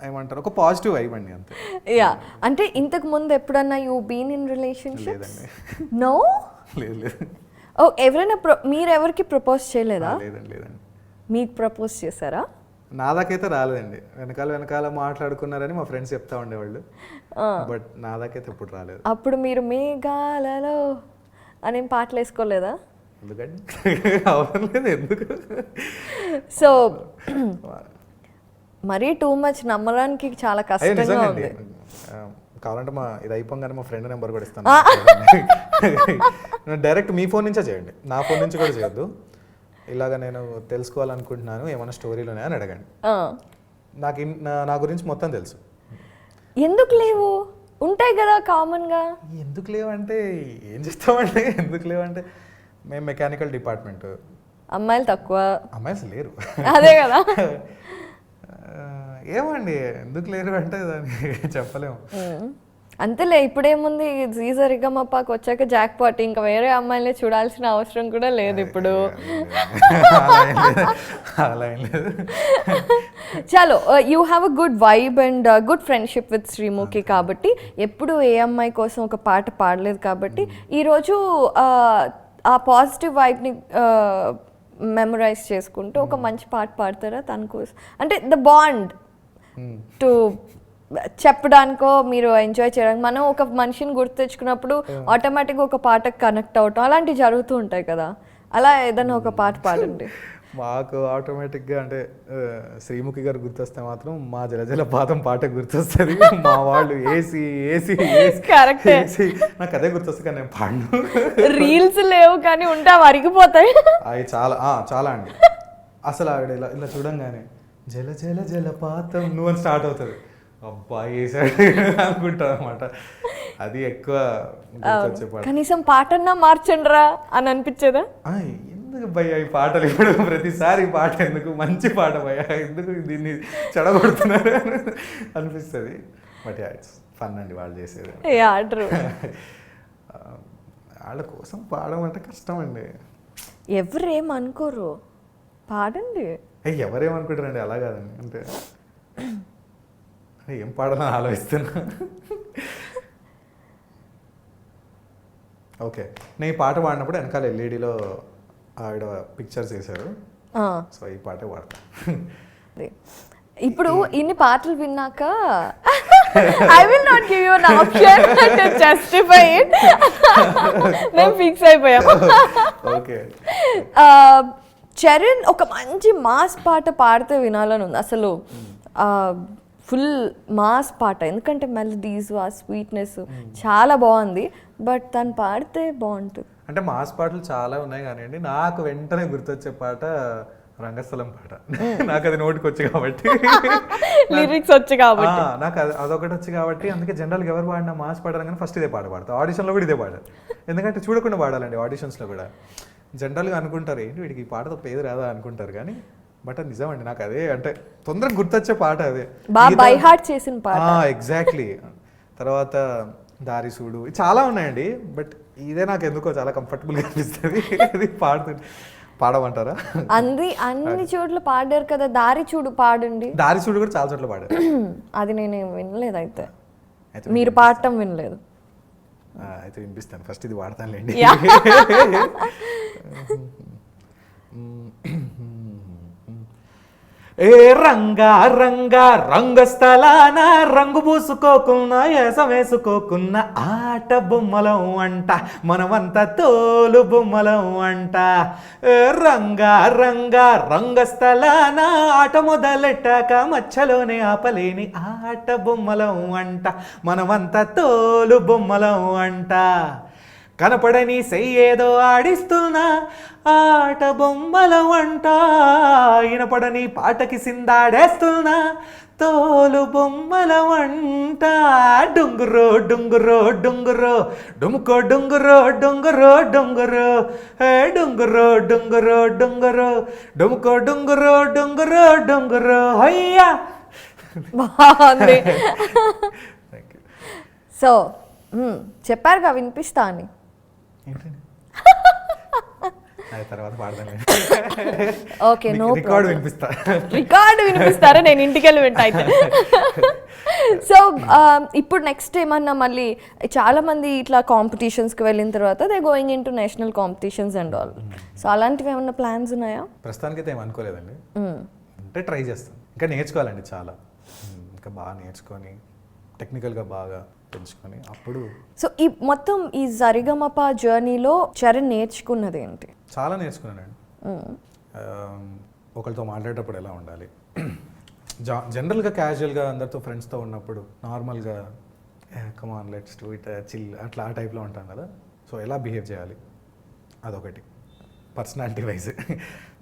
ఏమంటారు, ఒక పాజిటివ్ వైబ్ అండి అంతే. యా, అంటే ఇంతకు ముందు ఎప్పుడన్నా you been in relationship? No, లేదు. ఓ, ఎవరైనా మీరు ఎవరికి ప్రపోజ్ చేయలేదా? లేదండి. మీకు ప్రపోజ్ చేశారా? నా దాకైతే రాలేదండి. వెనకాల మాట్లాడుకున్నారని మా ఫ్రెండ్స్ చెప్తా ఉండేవాళ్ళు, బట్ నా దాకైతే ఎప్పుడు రాలేదు. అప్పుడు మీరు మేఘాలలో అనేం పాటలు వేసుకోలేదా? ఎందుకండి, అవసరం లేదు. ఎందుకు? సో మరీ టూ మచ్ నమ్మడానికి చాలా కష్టంగా ఉంది. కావాలంటే ఇది అయిపోగానే మా ఫ్రెండ్ నెంబర్ కూడా ఇస్తాను. డైరెక్ట్ మీ ఫోన్ నుంచే చేయండి, నా ఫోన్ నుంచి కూడా చేయొద్దు. ఇలాగ నేను తెలుసుకోవాలనుకుంటున్నాను ఏమైనా స్టోరీలోనే అని అడగండి. నా గురించి మొత్తం తెలుసు. ఎందుకు లేవు? ఉంటాయి కదా కామన్గా. ఎందుకు లేవంటే ఏం చేస్తామండి? ఎందుకు లేవంటే మేము మెకానికల్ డిపార్ట్మెంట్, అమ్మాయిలు తక్కువ. అమ్మాయిలు లేరు, అదే కదా. ఏమండి ఎందుకు లేరు అంటే దాన్ని చెప్పలేము. అంతేలే, ఇప్పుడేముంది, సరిగమపాకు వచ్చాక జాక్ పాట్, ఇంకా వేరే అమ్మాయిని చూడాల్సిన అవసరం కూడా లేదు ఇప్పుడు. అలా ఏం లేదు. చలో, you have a good vibe and good friendship with Sreemukhi కాబట్టి ఎప్పుడు ఏ అమ్మాయి కోసం ఒక పాట పాడలేదు కాబట్టి ఈరోజు ఆ పాజిటివ్ వైబ్ని మెమరైజ్ చేసుకుంటూ ఒక మంచి పాట పాడతారా తన కోసం? అంటే ద బాండ్ టు చెప్పడానికో మీరు ఎంజాయ్ చేయడానికి, మనం ఒక మనిషిని గుర్తు తెచ్చుకున్నప్పుడు ఆటోమేటిక్గా ఒక పాటకు కనెక్ట్ అవటం అలాంటివి జరుగుతూ ఉంటాయి కదా. అలా ఏదైనా ఒక పాట పాడండి. మాకు ఆటోమేటిక్గా అంటే శ్రీముఖి గారు గుర్తొస్తే మాత్రం మా జలజల పాదం పాట గుర్తొస్తుంది. మా వాళ్ళు ఏసీ ఏసీ కరెక్ట్, నాకు అదే గుర్తొస్తుంది కానీ నేను పాడను. రీల్స్ లేవు కానీ ఉంటే అవి అరిగిపోతాయి. అవి చాలా అండి. అసలు ఆవిడ ఇలా చూడంగానే జల జల జలపాతం నువ్వు అని స్టార్ట్ అవుతుంది. అబ్బా వేసాడు అనుకుంటా అనమాట. అది ఎక్కువ గుర్తొచ్చే పాట. కనీసం పాటన్నా మార్చండిరా అని అనిపించేదా? ఎందుకు భయ్యా ఈ పాటలు ఇప్పుడు ప్రతిసారి ఈ పాట ఎందుకు, మంచి పాట భయ్యా, ఎందుకు దీన్ని చెడగొడుతున్నారు అనిపిస్తుంది. బట్ ఇట్స్ ఫన్ అండి వాళ్ళు చేసేది. వాళ్ళ కోసం పాడడం అంటే కష్టం అండి. ఎవరేమనుకోరు, పాడండి. ఎవరేమనుకుంటారండి, అలా కాదండి. అంటే ఏం పాడాలని ఆలోచిస్తున్నా. ఓకే, నేను ఈ పాట పాడినప్పుడు వెనకాల ఎల్ఈడిలో ఆవిడ పిక్చర్స్ వేశారు. సో ఈ పాటే పాడతా. ఇప్పుడు ఇన్ని పాటలు విన్నాక I will not give you an option to justify it. మేము ఫిక్స్ అయిపోయాం. ఓకే, చరణ్ ఒక మంచి మాస్ పాట పాడితే వినాలని ఉంది అసలు. ఫుల్ మాస్ పాట, ఎందుకంటే మెలడీస్ ఆ స్వీట్నెస్ చాలా బాగుంది. బట్ తను పాడితే బాగుంటుంది. అంటే మాస్ పాటలు చాలా ఉన్నాయి కానివ్వండి, నాకు వెంటనే గుర్తొచ్చే పాట రంగస్థలం పాట. నాకు అది నోటికి వచ్చి కాబట్టి, లిరిక్స్ వచ్చి కాబట్టి, నాకు అదొకటి వచ్చి కాబట్టి, అందుకే జనరల్గా ఎవరు పాడినా మాస్ పాడారు కానీ ఫస్ట్ ఇదే పాట పాడతా. ఆడిషన్లో కూడా ఇదే పాడారు, ఎందుకంటే చూడకుండా పాడాలండి. ఆడిషన్స్లో కూడా జనరల్గా అనుకుంటారు ఏంటి వీడికి ఈ పాట తప్ప ఏది రాదా అనుకుంటారు, కానీ బట్ అది నిజం అండి. నాకు అదే అంటే తొందరగా గుర్తొచ్చే పాట అదే, బై హార్ట్ చేసిన పాట. ఎగ్జాక్ట్లీ. తర్వాత దారి చూడు, చాలా ఉన్నాయండి. బట్ ఇదే నాకు ఎందుకో చాలా కంఫర్టబుల్గా అనిపిస్తుంది. అది పాడమంటారా? అన్ని చోట్ల పాడారు కదా, దారి చూడు పాడండి. దారి చూడు కూడా చాలా చోట్ల పాడారు. అది నేను వినలేదు. అయితే మీరు పాడటం వినలేదు. అయితే వినిపిస్తాను, ఫస్ట్ ఇది వాడతానులేండి. ఏ రంగా రంగా రంగస్థలాన రంగు పూసుకోకున్నా ఏసం వేసుకోకున్నా ఆట బొమ్మలం అంట, మనమంతా తోలు బొమ్మలం అంట. రంగా రంగా రంగస్థలాన ఆట మొదలెట్టాక మచ్చలోనే ఆపలేని ఆట బొమ్మలం అంట, మనమంతా తోలు బొమ్మలం అంట. కనపడని సెయ్యేదో ఆడిస్తున్నా ఆట బొమ్మల వంట, వినపడని పాటకి సిందాడేస్తున్నా తోలు బొమ్మల వంట. డుంగురో డుంగురో డుంగురో డుముకో డుంగురో డుంగురో డుంగురో, హే డుంగురో డుంగురో డుంగురో డుముకో డుంగురో డుంగురో డుంగురో. అయ్యా బాగుంది. సో చెప్పారుగా వినిపిస్తా అని. తర్వాత ఓకే, నో రికార్డు వినిపిస్తా. రికార్డు వినిపిస్తారా? నేను ఇంటికి వెళ్ళి వింటా అయితే. సో ఇప్పుడు నెక్స్ట్ ఏమన్నా మళ్ళీ చాలా మంది ఇట్లా కాంపిటీషన్స్కి వెళ్ళిన తర్వాత they going in to national competitions and all. So అలాంటివి ఏమన్నా ప్లాన్స్ ఉన్నాయా? ప్రస్తుతానికి అయితే ఏమనుకోలేదండి. అంటే ట్రై చేస్తాను, ఇంకా నేర్చుకోవాలండి చాలా. ఇంకా బాగా నేర్చుకొని టెక్నికల్గా బాగా పెంచుకొని అప్పుడు. సో ఈ మొత్తం ఈ సరిగమప జర్నీలో చరణ్ నేర్చుకున్నది ఏంటి? చాలా నేర్చుకున్నానండి. ఒకరితో మాట్లాడేటప్పుడు ఎలా ఉండాలి, జనరల్గా క్యాజువల్గా అందరితో ఫ్రెండ్స్తో ఉన్నప్పుడు నార్మల్గా come on let's do it chill అట్లా ఆ టైప్లో ఉంటాం కదా. సో ఎలా బిహేవ్ చేయాలి అదొకటి పర్సనాలిటీ వైజ్.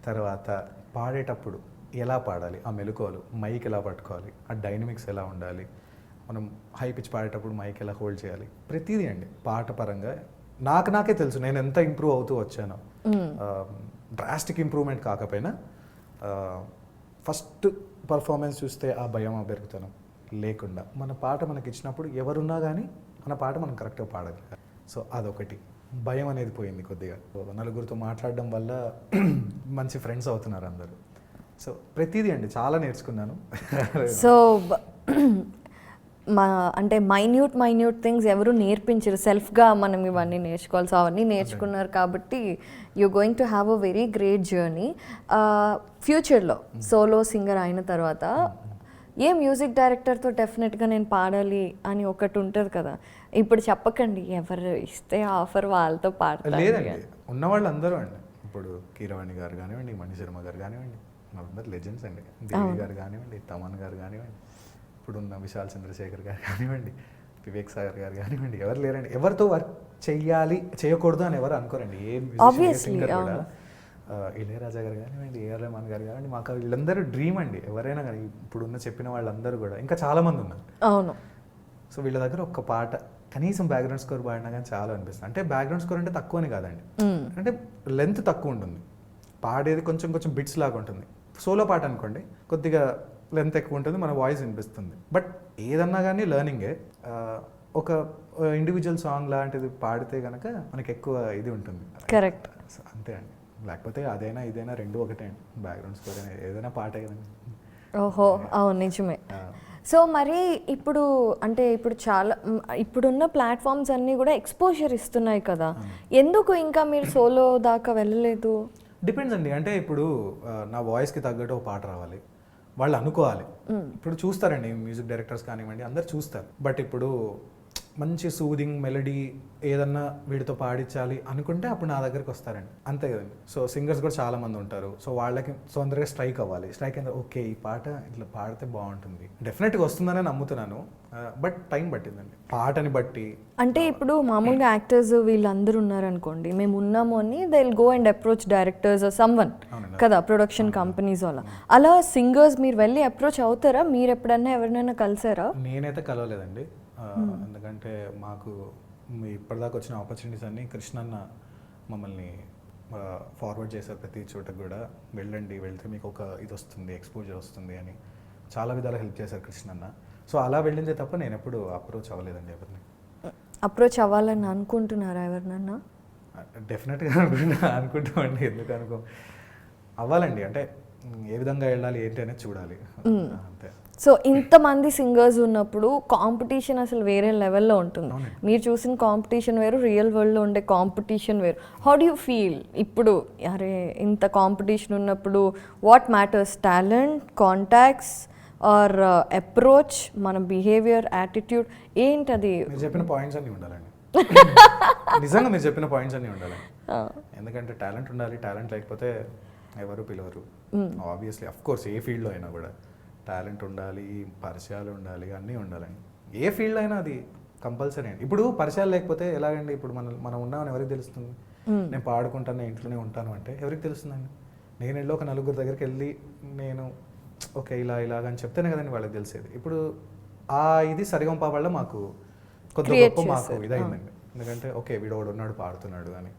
తర్వాత పాడేటప్పుడు ఎలా పాడాలి, ఆ మెలకువలు, మైక్ ఎలా పట్టుకోవాలి, ఆ డైనమిక్స్ ఎలా ఉండాలి, మనం హై పిచ్ పాడేటప్పుడు మైక్ ఎలా హోల్డ్ చేయాలి, ప్రతిదీ అండి పాట పరంగా నాకే తెలుసు నేను ఎంత ఇంప్రూవ్ అవుతూ వచ్చాను. డ్రాస్టిక్ ఇంప్రూవ్మెంట్ కాకపోయినా ఫస్ట్ పర్ఫార్మెన్స్ చూస్తే ఆ భయం పెరుగుతాను లేకుండా మన పాట మనకి ఇచ్చినప్పుడు ఎవరున్నా కానీ మన పాట మనం కరెక్ట్గా పాడగలగాలి. సో అదొకటి భయం అనేది పోయింది కొద్దిగా. నలుగురితో మాట్లాడడం వల్ల మంచి ఫ్రెండ్స్ అవుతున్నారు అందరూ. సో ప్రతిదీ అండి చాలా నేర్చుకున్నాను. సో అంటే మైన్యూట్ థింగ్స్ ఎవరు నేర్పించరు, సెల్ఫ్గా మనం ఇవన్నీ నేర్చుకోవాలి. సో అవన్నీ నేర్చుకున్నారు కాబట్టి you going to have a very great journey. ఫ్యూచర్లో సోలో సింగర్ అయిన తర్వాత ఏ మ్యూజిక్ డైరెక్టర్తో డెఫినెట్గా నేను పాడాలి అని ఒకటి ఉంటుంది కదా, ఇప్పుడు చెప్పకండి, ఎవరు ఇస్తే ఆఫర్ వాళ్ళతో పాడతారు. లేదండి, ఉన్న వాళ్ళు అందరూ అండి. ఇప్పుడు కీరవాణి గారు కానివ్వండి, మణిశర్మ గారు కానివ్వండి, వాళ్ళందరూ లెజెండ్స్ అండి. దేవి గారు కానివ్వండి, తమన్ గారు కానివ్వండి, ఇప్పుడున్న విశాల్ చంద్రశేఖర్ గారు కానివ్వండి, వివేక్ సాగర్ గారు కానివ్వండి, ఎవరు లేరండి. ఎవరితో వర్క్ చెయ్యాలి చేయకూడదు అని ఎవరు అనుకోరండి. ఏ సింగర్ కూడా ఇళయరాజా గారు కానివ్వండి, ఏఆర్ రెహమాన్ గారు కానివ్వండి, మాకు వీళ్ళందరూ డ్రీమ్ అండి. ఎవరైనా కానీ ఇప్పుడున్న చెప్పిన వాళ్ళందరూ కూడా ఇంకా చాలామంది ఉన్నారు. అవును. సో వీళ్ళ దగ్గర ఒక్క పాట కనీసం బ్యాక్గ్రౌండ్ స్కోర్ పాడినా కానీ చాలా అనిపిస్తుంది. అంటే బ్యాక్గ్రౌండ్ స్కోర్ అంటే తక్కువని కాదండి, అంటే లెంత్ తక్కువ ఉంటుంది, పాడేది కొంచెం బిట్స్ లాగా ఉంటుంది. సోలో పాట అనుకోండి కొద్దిగా లెంత్ ఎక్కువ ఉంటుంది, మన వాయిస్ వినిపిస్తుంది. బట్ ఏదన్నా కానీ లెర్నింగే. ఒక ఇండివిజువల్ సాంగ్ లాంటిది పాడితే కనుక మనకి ఎక్కువ ఇది ఉంటుంది. కరెక్ట్. అంతే అండి. లేకపోతే అదైనా ఇదైనా రెండు ఒకటే అండి. బ్యాక్గ్రౌండ్ స్కోర్ అయినా ఏదైనా పాటే కదండి. ఓహో, అవును, నిజమే. సో మరి ఇప్పుడు అంటే ఇప్పుడు చాలా ఇప్పుడున్న ప్లాట్ఫామ్స్ అన్నీ కూడా ఎక్స్పోజర్ ఇస్తున్నాయి కదా, ఎందుకు ఇంకా మీరు సోలో దాకా వెళ్ళలేదు? డిపెండ్స్ అండి. అంటే ఇప్పుడు నా వాయిస్కి తగ్గట్టు ఒక పాట రావాలి, వాళ్ళు అనుకోవాలి. ఇప్పుడు చూస్తారండి మ్యూజిక్ డైరెక్టర్స్ కానివ్వండి, అందరు చూస్తారు. బట్ ఇప్పుడు మంచి సూదింగ్ మెలడీ ఏదన్నా వీడితో పాడించాలి అనుకుంటే అప్పుడు నా దగ్గరికి వస్తారండి, అంతే కదండి. సో సింగర్స్ కూడా చాలా మంది ఉంటారు. సో వాళ్ళకి తొందరగా స్ట్రైక్ అవ్వాలి. స్ట్రైక్ అయిన ఓకే ఈ పాట ఇట్లా పాడితే బాగుంటుంది, డెఫినెట్గా వస్తుందనే నమ్ముతున్నాను. బట్ టైం పట్టిందండి పాటని బట్టి. అంటే ఇప్పుడు మామూలుగా యాక్టర్స్ వీళ్ళందరూ ఉన్నారనుకోండి, మేము ఉన్నాము అని they will go and approach directors someone కదా, ప్రొడక్షన్ కంపెనీస్ వాళ్ళ. అలా సింగర్స్ మీరు వెళ్ళి అప్రోచ్ అవుతారా? మీరు ఎప్పుడన్నా ఎవరినైనా కలిసారా? నేనైతే కలవలేదండి. ఎందుకంటే మాకు ఇప్పటిదాకా వచ్చిన ఆపర్చునిటీస్ అన్నీ కృష్ణన్న మమ్మల్ని ఫార్వర్డ్ చేశారు. ప్రతి చోటకు కూడా వెళ్ళండి, వెళ్తే మీకు ఒక ఇది వస్తుంది, ఎక్స్పోజర్ వస్తుంది అని చాలా విధాలు హెల్ప్ చేశారు కృష్ణన్న. సో అలా వెళ్ళిందే తప్ప నేను ఎప్పుడు అప్రోచ్ అవ్వలేదండి ఎవరిని. అప్రోచ్ అవ్వాలని అనుకుంటున్నారా ఎవరినన్నా? డెఫినెట్గా అనుకుంటామండి. ఎందుకు అవ్వాలండి, అంటే ఏ విధంగా వెళ్ళాలి ఏంటి అనేది చూడాలి, అంతే. సో ఇంతమంది సింగర్స్ ఉన్నప్పుడు కాంపిటీషన్ అసలు వేరే లెవెల్లో ఉంటుంది. మీరు చూసిన కాంపిటీషన్ వేరు, రియల్ వరల్డ్లో ఉండే కాంపిటీషన్ వేరు. హౌ డూ యూ ఫీల్ ఇప్పుడు? అరే ఇంత కాంపిటీషన్ ఉన్నప్పుడు what matters, talent, contacts or approach, మన బిహేవియర్, యాటిట్యూడ్ ఏంటది? మీరు చెప్పిన పాయింట్స్ అన్నీ ఉండాలండి. నిజంగా మీరు చెప్పిన పాయింట్స్ అన్నీ ఉండాలండి. ఎందుకంటే టాలెంట్ ఉండాలి, టాలెంట్ లేకపోతే ఎవరు పిలవరు. ఆబ్వియస్లీ అఫ్ కోర్స్ ఏ ఫీల్డ్లో అయినా కూడా టాలెంట్ ఉండాలి, పరిచయాలు ఉండాలి, అన్నీ ఉండాలండి. ఏ ఫీల్డ్ అయినా అది కంపల్సరీ అండి. ఇప్పుడు పరిచయాలు లేకపోతే ఎలాగండి? ఇప్పుడు మనం ఉన్నామని ఎవరికి తెలుస్తుంది? నేను పాడుకుంటాను, నేను ఇంట్లోనే ఉంటాను అంటే ఎవరికి తెలుస్తుందండి? నేను వెళ్ళి ఒక నలుగురు దగ్గరికి వెళ్ళి నేను ఓకే ఇలాగని చెప్తేనే కదండి వాళ్ళకి తెలిసేది. ఇప్పుడు ఇది సరిగంప వల్ల మాకు కొద్ది గొప్ప మాకు ఇదైందండి. ఎందుకంటే ఓకే వీడోడు ఉన్నాడు పాడుతున్నాడు అని.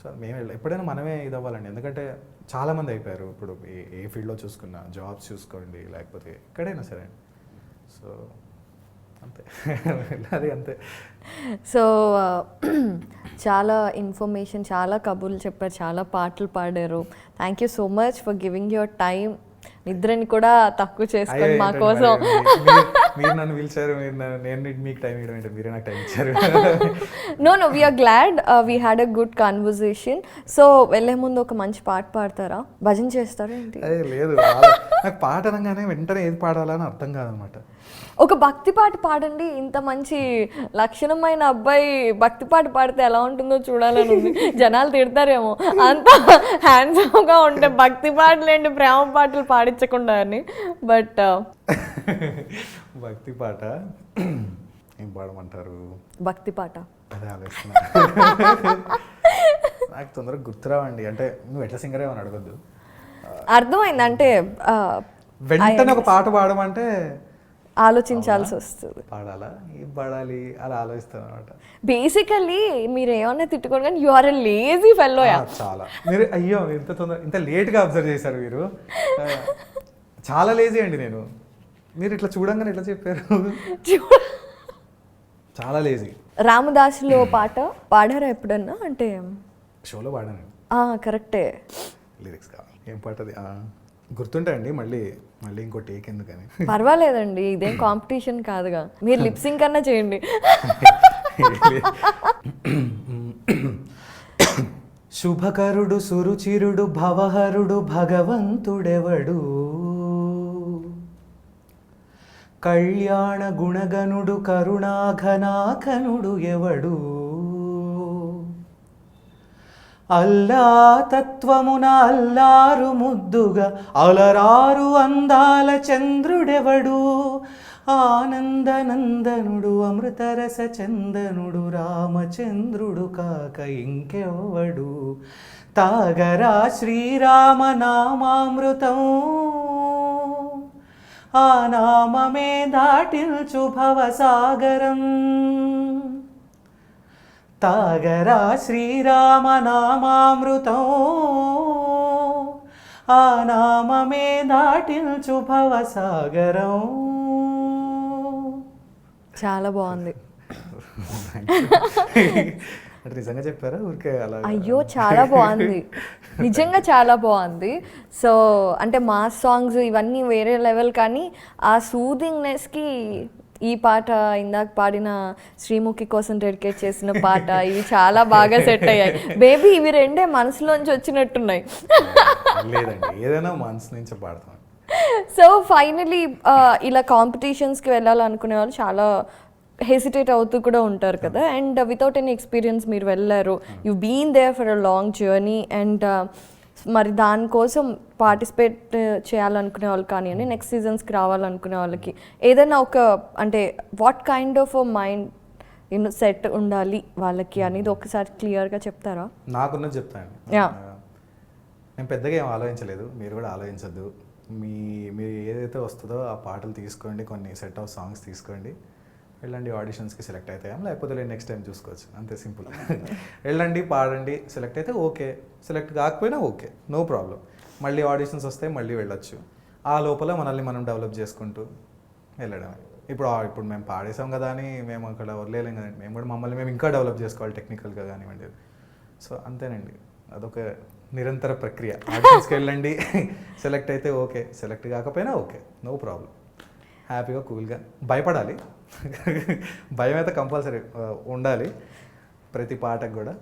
సో మేము ఎప్పుడైనా మనమే ఇది అవ్వాలండి. ఎందుకంటే చాలామంది అయిపోయారు ఇప్పుడు ఏ ఫీల్డ్లో చూసుకున్నా, జాబ్స్ చూసుకోండి లేకపోతే ఎక్కడైనా సరే. సో అంతే అది అంతే. సో చాలా ఇన్ఫర్మేషన్, చాలా కబుర్లు చెప్పారు, చాలా పాటలు పాడారు. Thank you so much for giving your time. నిద్రని కూడా తక్కువ చేసుకొని మా కోసం. మీరు నన్ను పిలిచారు, నేను మీకు టైం ఇవ్వడం ఏంటి? మీరే నాకు టైం ఇచ్చారు. No we're glad we had a good conversation. So వెళ్ళే ముందు ఒక మంచి పాట పాడతారా? భజన చేస్తారా ఏంటి? అదే లేదు, నాకు పాట అనగానే వెంటనే ఏది పాడాలని అర్థం కాదనమాట. ఒక భక్తి పాట పాడండి. ఇంత మంచి లక్షణమైన అబ్బాయి భక్తి పాట పాడితే ఎలా ఉంటుందో చూడాలని ఉంది. జనాలు తిడతారేమో అంత హ్యాండ్సమ్గా ఉంటే భక్తి పాటలేంటి ప్రేమ పాటలు పాడించకుండా అని. బట్ భక్తి పాట ఏం పాడమంటారు? భక్తి పాట అదే ఆలోచిస్తున్నా. నాకు తొందరగా గుర్తురావండి. అంటే నువ్వు ఎట్లా సింగర్ ఏమని అడగద్దు. అర్థమైంది. అంటే వెంటనే ఒక పాట పాడమంటే ఆలోచించాల్సి వస్తుంది. పాడాలా, ఏం పాడాలి అలా ఆలోచిస్తాను అనమాట. బేసికల్లీ మీరు ఏమన్నా తిట్టుకోండి కానీ you are a lazy fellow. చాలా. మీరు అయ్యో ఇంత లేట్గా అబ్జర్వ్ చేశారు మీరు. చాలా లేజీ అండి నేను. మీరు ఇట్లా చూడంగానే ఎట్లా చెప్పారు? చాలా లేజీ. రామదాసులో పాట పాడారా ఎప్పుడన్నా? అంటే షోలో పాడాను. కరెక్టే. లిరిక్స్ కావాలి. ఏం పాట అది? గుర్తుంటాయండి. మళ్ళీ ఇంకో టేక్ ఎందుకని. పర్వాలేదండి, ఇదేం కాంపిటీషన్ కాదుగా. మీరు లిప్సింగ్ కన్నా చేయండి. శుభకరుడు సురుచిరుడు భవహరుడు భగవంతుడెవడు, కళ్యాణ గుణగనుడు కరుణాఘనాఘనుడు ఎవడు, అల్లా తత్వమున అల్లారు ముద్దుగా అలరారు అందాల చంద్రుడెవడు, ఆనందనందనుడు అమృతరస చందనుడు రామచంద్రుడు కాక ఇంకెవ్వడు, తాగరా శ్రీరామ నామామృతం, ఆ నామమే దాటిల్చు భవసాగరం, తాగరా శ్రీరామ నామామృతం, ఆ నామమే దాటిల్చు భవసాగరం. చాలా బాగుంది. అంటే నిజంగా చెప్పారా ఊరికే అలా? అయ్యో చాలా బాగుంది, నిజంగా చాలా బాగుంది. సో అంటే మా సాంగ్స్ ఇవన్నీ వేరే లెవెల్, కానీ ఆ సూదింగ్నెస్కి ఈ పాట, ఇందాక పాడిన శ్రీముఖి కోసం డెడికేట్ చేసిన పాట, ఇవి చాలా బాగా సెట్ అయ్యాయి. బేబీ ఇవి రెండే మనసులోంచి వచ్చినట్టున్నాయి. లేదండి, ఏదైనా మనసు నుంచి పాడతాం. సో ఫైనలీ ఇలా కాంపిటీషన్స్కి వెళ్ళాలనుకునే వాళ్ళు చాలా హెసిటేట్ అవుతూ కూడా ఉంటారు కదా, అండ్ వితౌట్ ఎనీ ఎక్స్పీరియన్స్ మీరు వెళ్ళారు, you been there for a long journey, and మరి దానికోసం పార్టిసిపేట్ చేయాలనుకునే వాళ్ళు కానివ్వండి, నెక్స్ట్ సీజన్స్కి రావాలనుకునే వాళ్ళకి ఏదైనా ఒక అంటే what kind of mind set ఉండాలి వాళ్ళకి అనేది ఒకసారి క్లియర్గా చెప్తారా? నాకున్నది చెప్తాను. Yeah. నేను పెద్దగా ఏం ఆలోచించలేదు, మీరు కూడా ఆలోచించద్దు. మీరు ఏదైతే వస్తుందో ఆ పాటలు తీసుకోండి, కొన్ని సెట్ ఆఫ్ సాంగ్స్ తీసుకోండి, వెళ్ళండి, ఆడిషన్స్కి సెలెక్ట్ అవుతాం, లేకపోతే నెక్స్ట్ టైం చూసుకోవచ్చు, అంతే సింపుల్. వెళ్ళండి, పాడండి, సెలెక్ట్ అయితే ఓకే, సెలెక్ట్ కాకపోయినా ఓకే, నో ప్రాబ్లం. మళ్ళీ ఆడిషన్స్ వస్తే మళ్ళీ వెళ్ళొచ్చు. ఆ లోపల మనల్ని మనం డెవలప్ చేసుకుంటూ వెళ్ళడమే. ఇప్పుడు మేము పాడేసాం కదా అని మేము అక్కడ వదిలేలేం కదండి, మేము కూడా మమ్మల్ని మేము ఇంకా డెవలప్ చేసుకోవాలి టెక్నికల్గా కానివ్వండి. సో అంతేనండి, అదొక నిరంతర ప్రక్రియ. ఆడిషన్స్కి వెళ్ళండి, సెలెక్ట్ అయితే ఓకే, సెలెక్ట్ కాకపోయినా ఓకే, నో ప్రాబ్లం. హ్యాపీగా కూల్గా భయపడాలి, భయం అయితే కంపల్సరీ ఉండాలి ప్రతి పాటకు కూడా,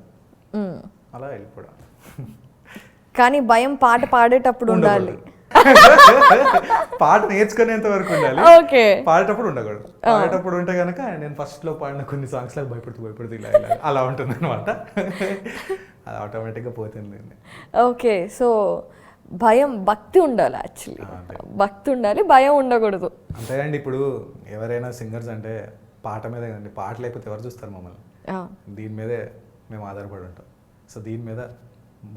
అలా వెళ్ళిపోవడం. కానీ భయం పాట పాడేటప్పుడు ఉండాలి, పాట నేర్చుకునేంత వరకు ఉండాలి, ఓకే, పాడేటప్పుడు ఉండకూడదు. పాడేటప్పుడు ఉంటే కనుక నేను ఫస్ట్లో పాడిన కొన్ని సాంగ్స్ లాగా భయపడుతూ ఇలా అలా ఉంటుంది అనమాట, అది ఆటోమేటిక్గా పోతుంది. ఓకే, సో భయం, భక్తి ఉండాలి, యాక్చువల్లీ భక్తి ఉండాలి, భయం ఉండకూడదు. అంతేనండి. ఇప్పుడు ఎవరైనా సింగర్స్ అంటే పాట మీద కదండి, పాట లేకపోతే ఎవరు చూస్తారు మమ్మల్ని? దీని మీదే మేము ఆధారపడి ఉంటాం. సో దీని మీద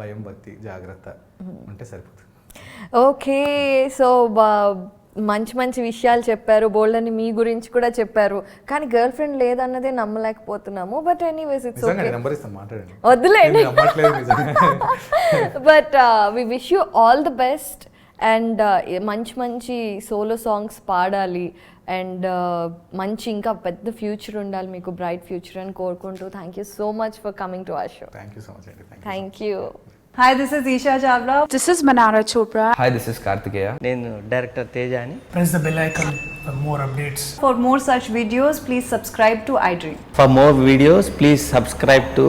భయం, భక్తి, జాగ్రత్త ఉంటే సరిపోతుంది. ఓకే, సో మంచి మంచి విషయాలు చెప్పారు, బోల్డ్ అని మీ గురించి కూడా చెప్పారు, కానీ గర్ల్ ఫ్రెండ్ లేదన్నదే నమ్మలేకపోతున్నాము. But anyways it's okay, number ఇస్తాను, మాట్లాడండి, వద్దులేండి. But we wish you all the best, and మంచి మంచి సోలో సాంగ్స్ పాడాలి, అండ్ మంచి ఇంకా పెద్ద ఫ్యూచర్ ఉండాలి మీకు, బ్రైట్ ఫ్యూచర్ అని కోరుకుంటూ thank you so much for coming to our show. Thank you so much అండి. Thank you. Hi, this is Isha Chavla. This is Manara Chopra. Hi, this is Kartikeya. నేను director Teja అని. Press the bell icon for more updates. For more such videos, please subscribe to iDream. For more videos, please subscribe to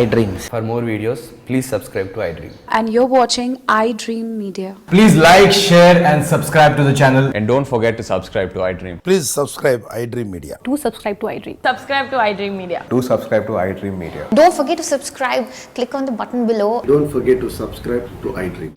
iDreams. For more videos, please subscribe to iDream. And you're watching iDream Media. Please like, share and subscribe to the channel. And don't forget to subscribe to iDream. Please subscribe iDream Media. Do subscribe to iDream. Subscribe to iDream Media. Do subscribe to iDream Media. Don't forget to subscribe. Click on the button below. Don't forget to subscribe to iDream.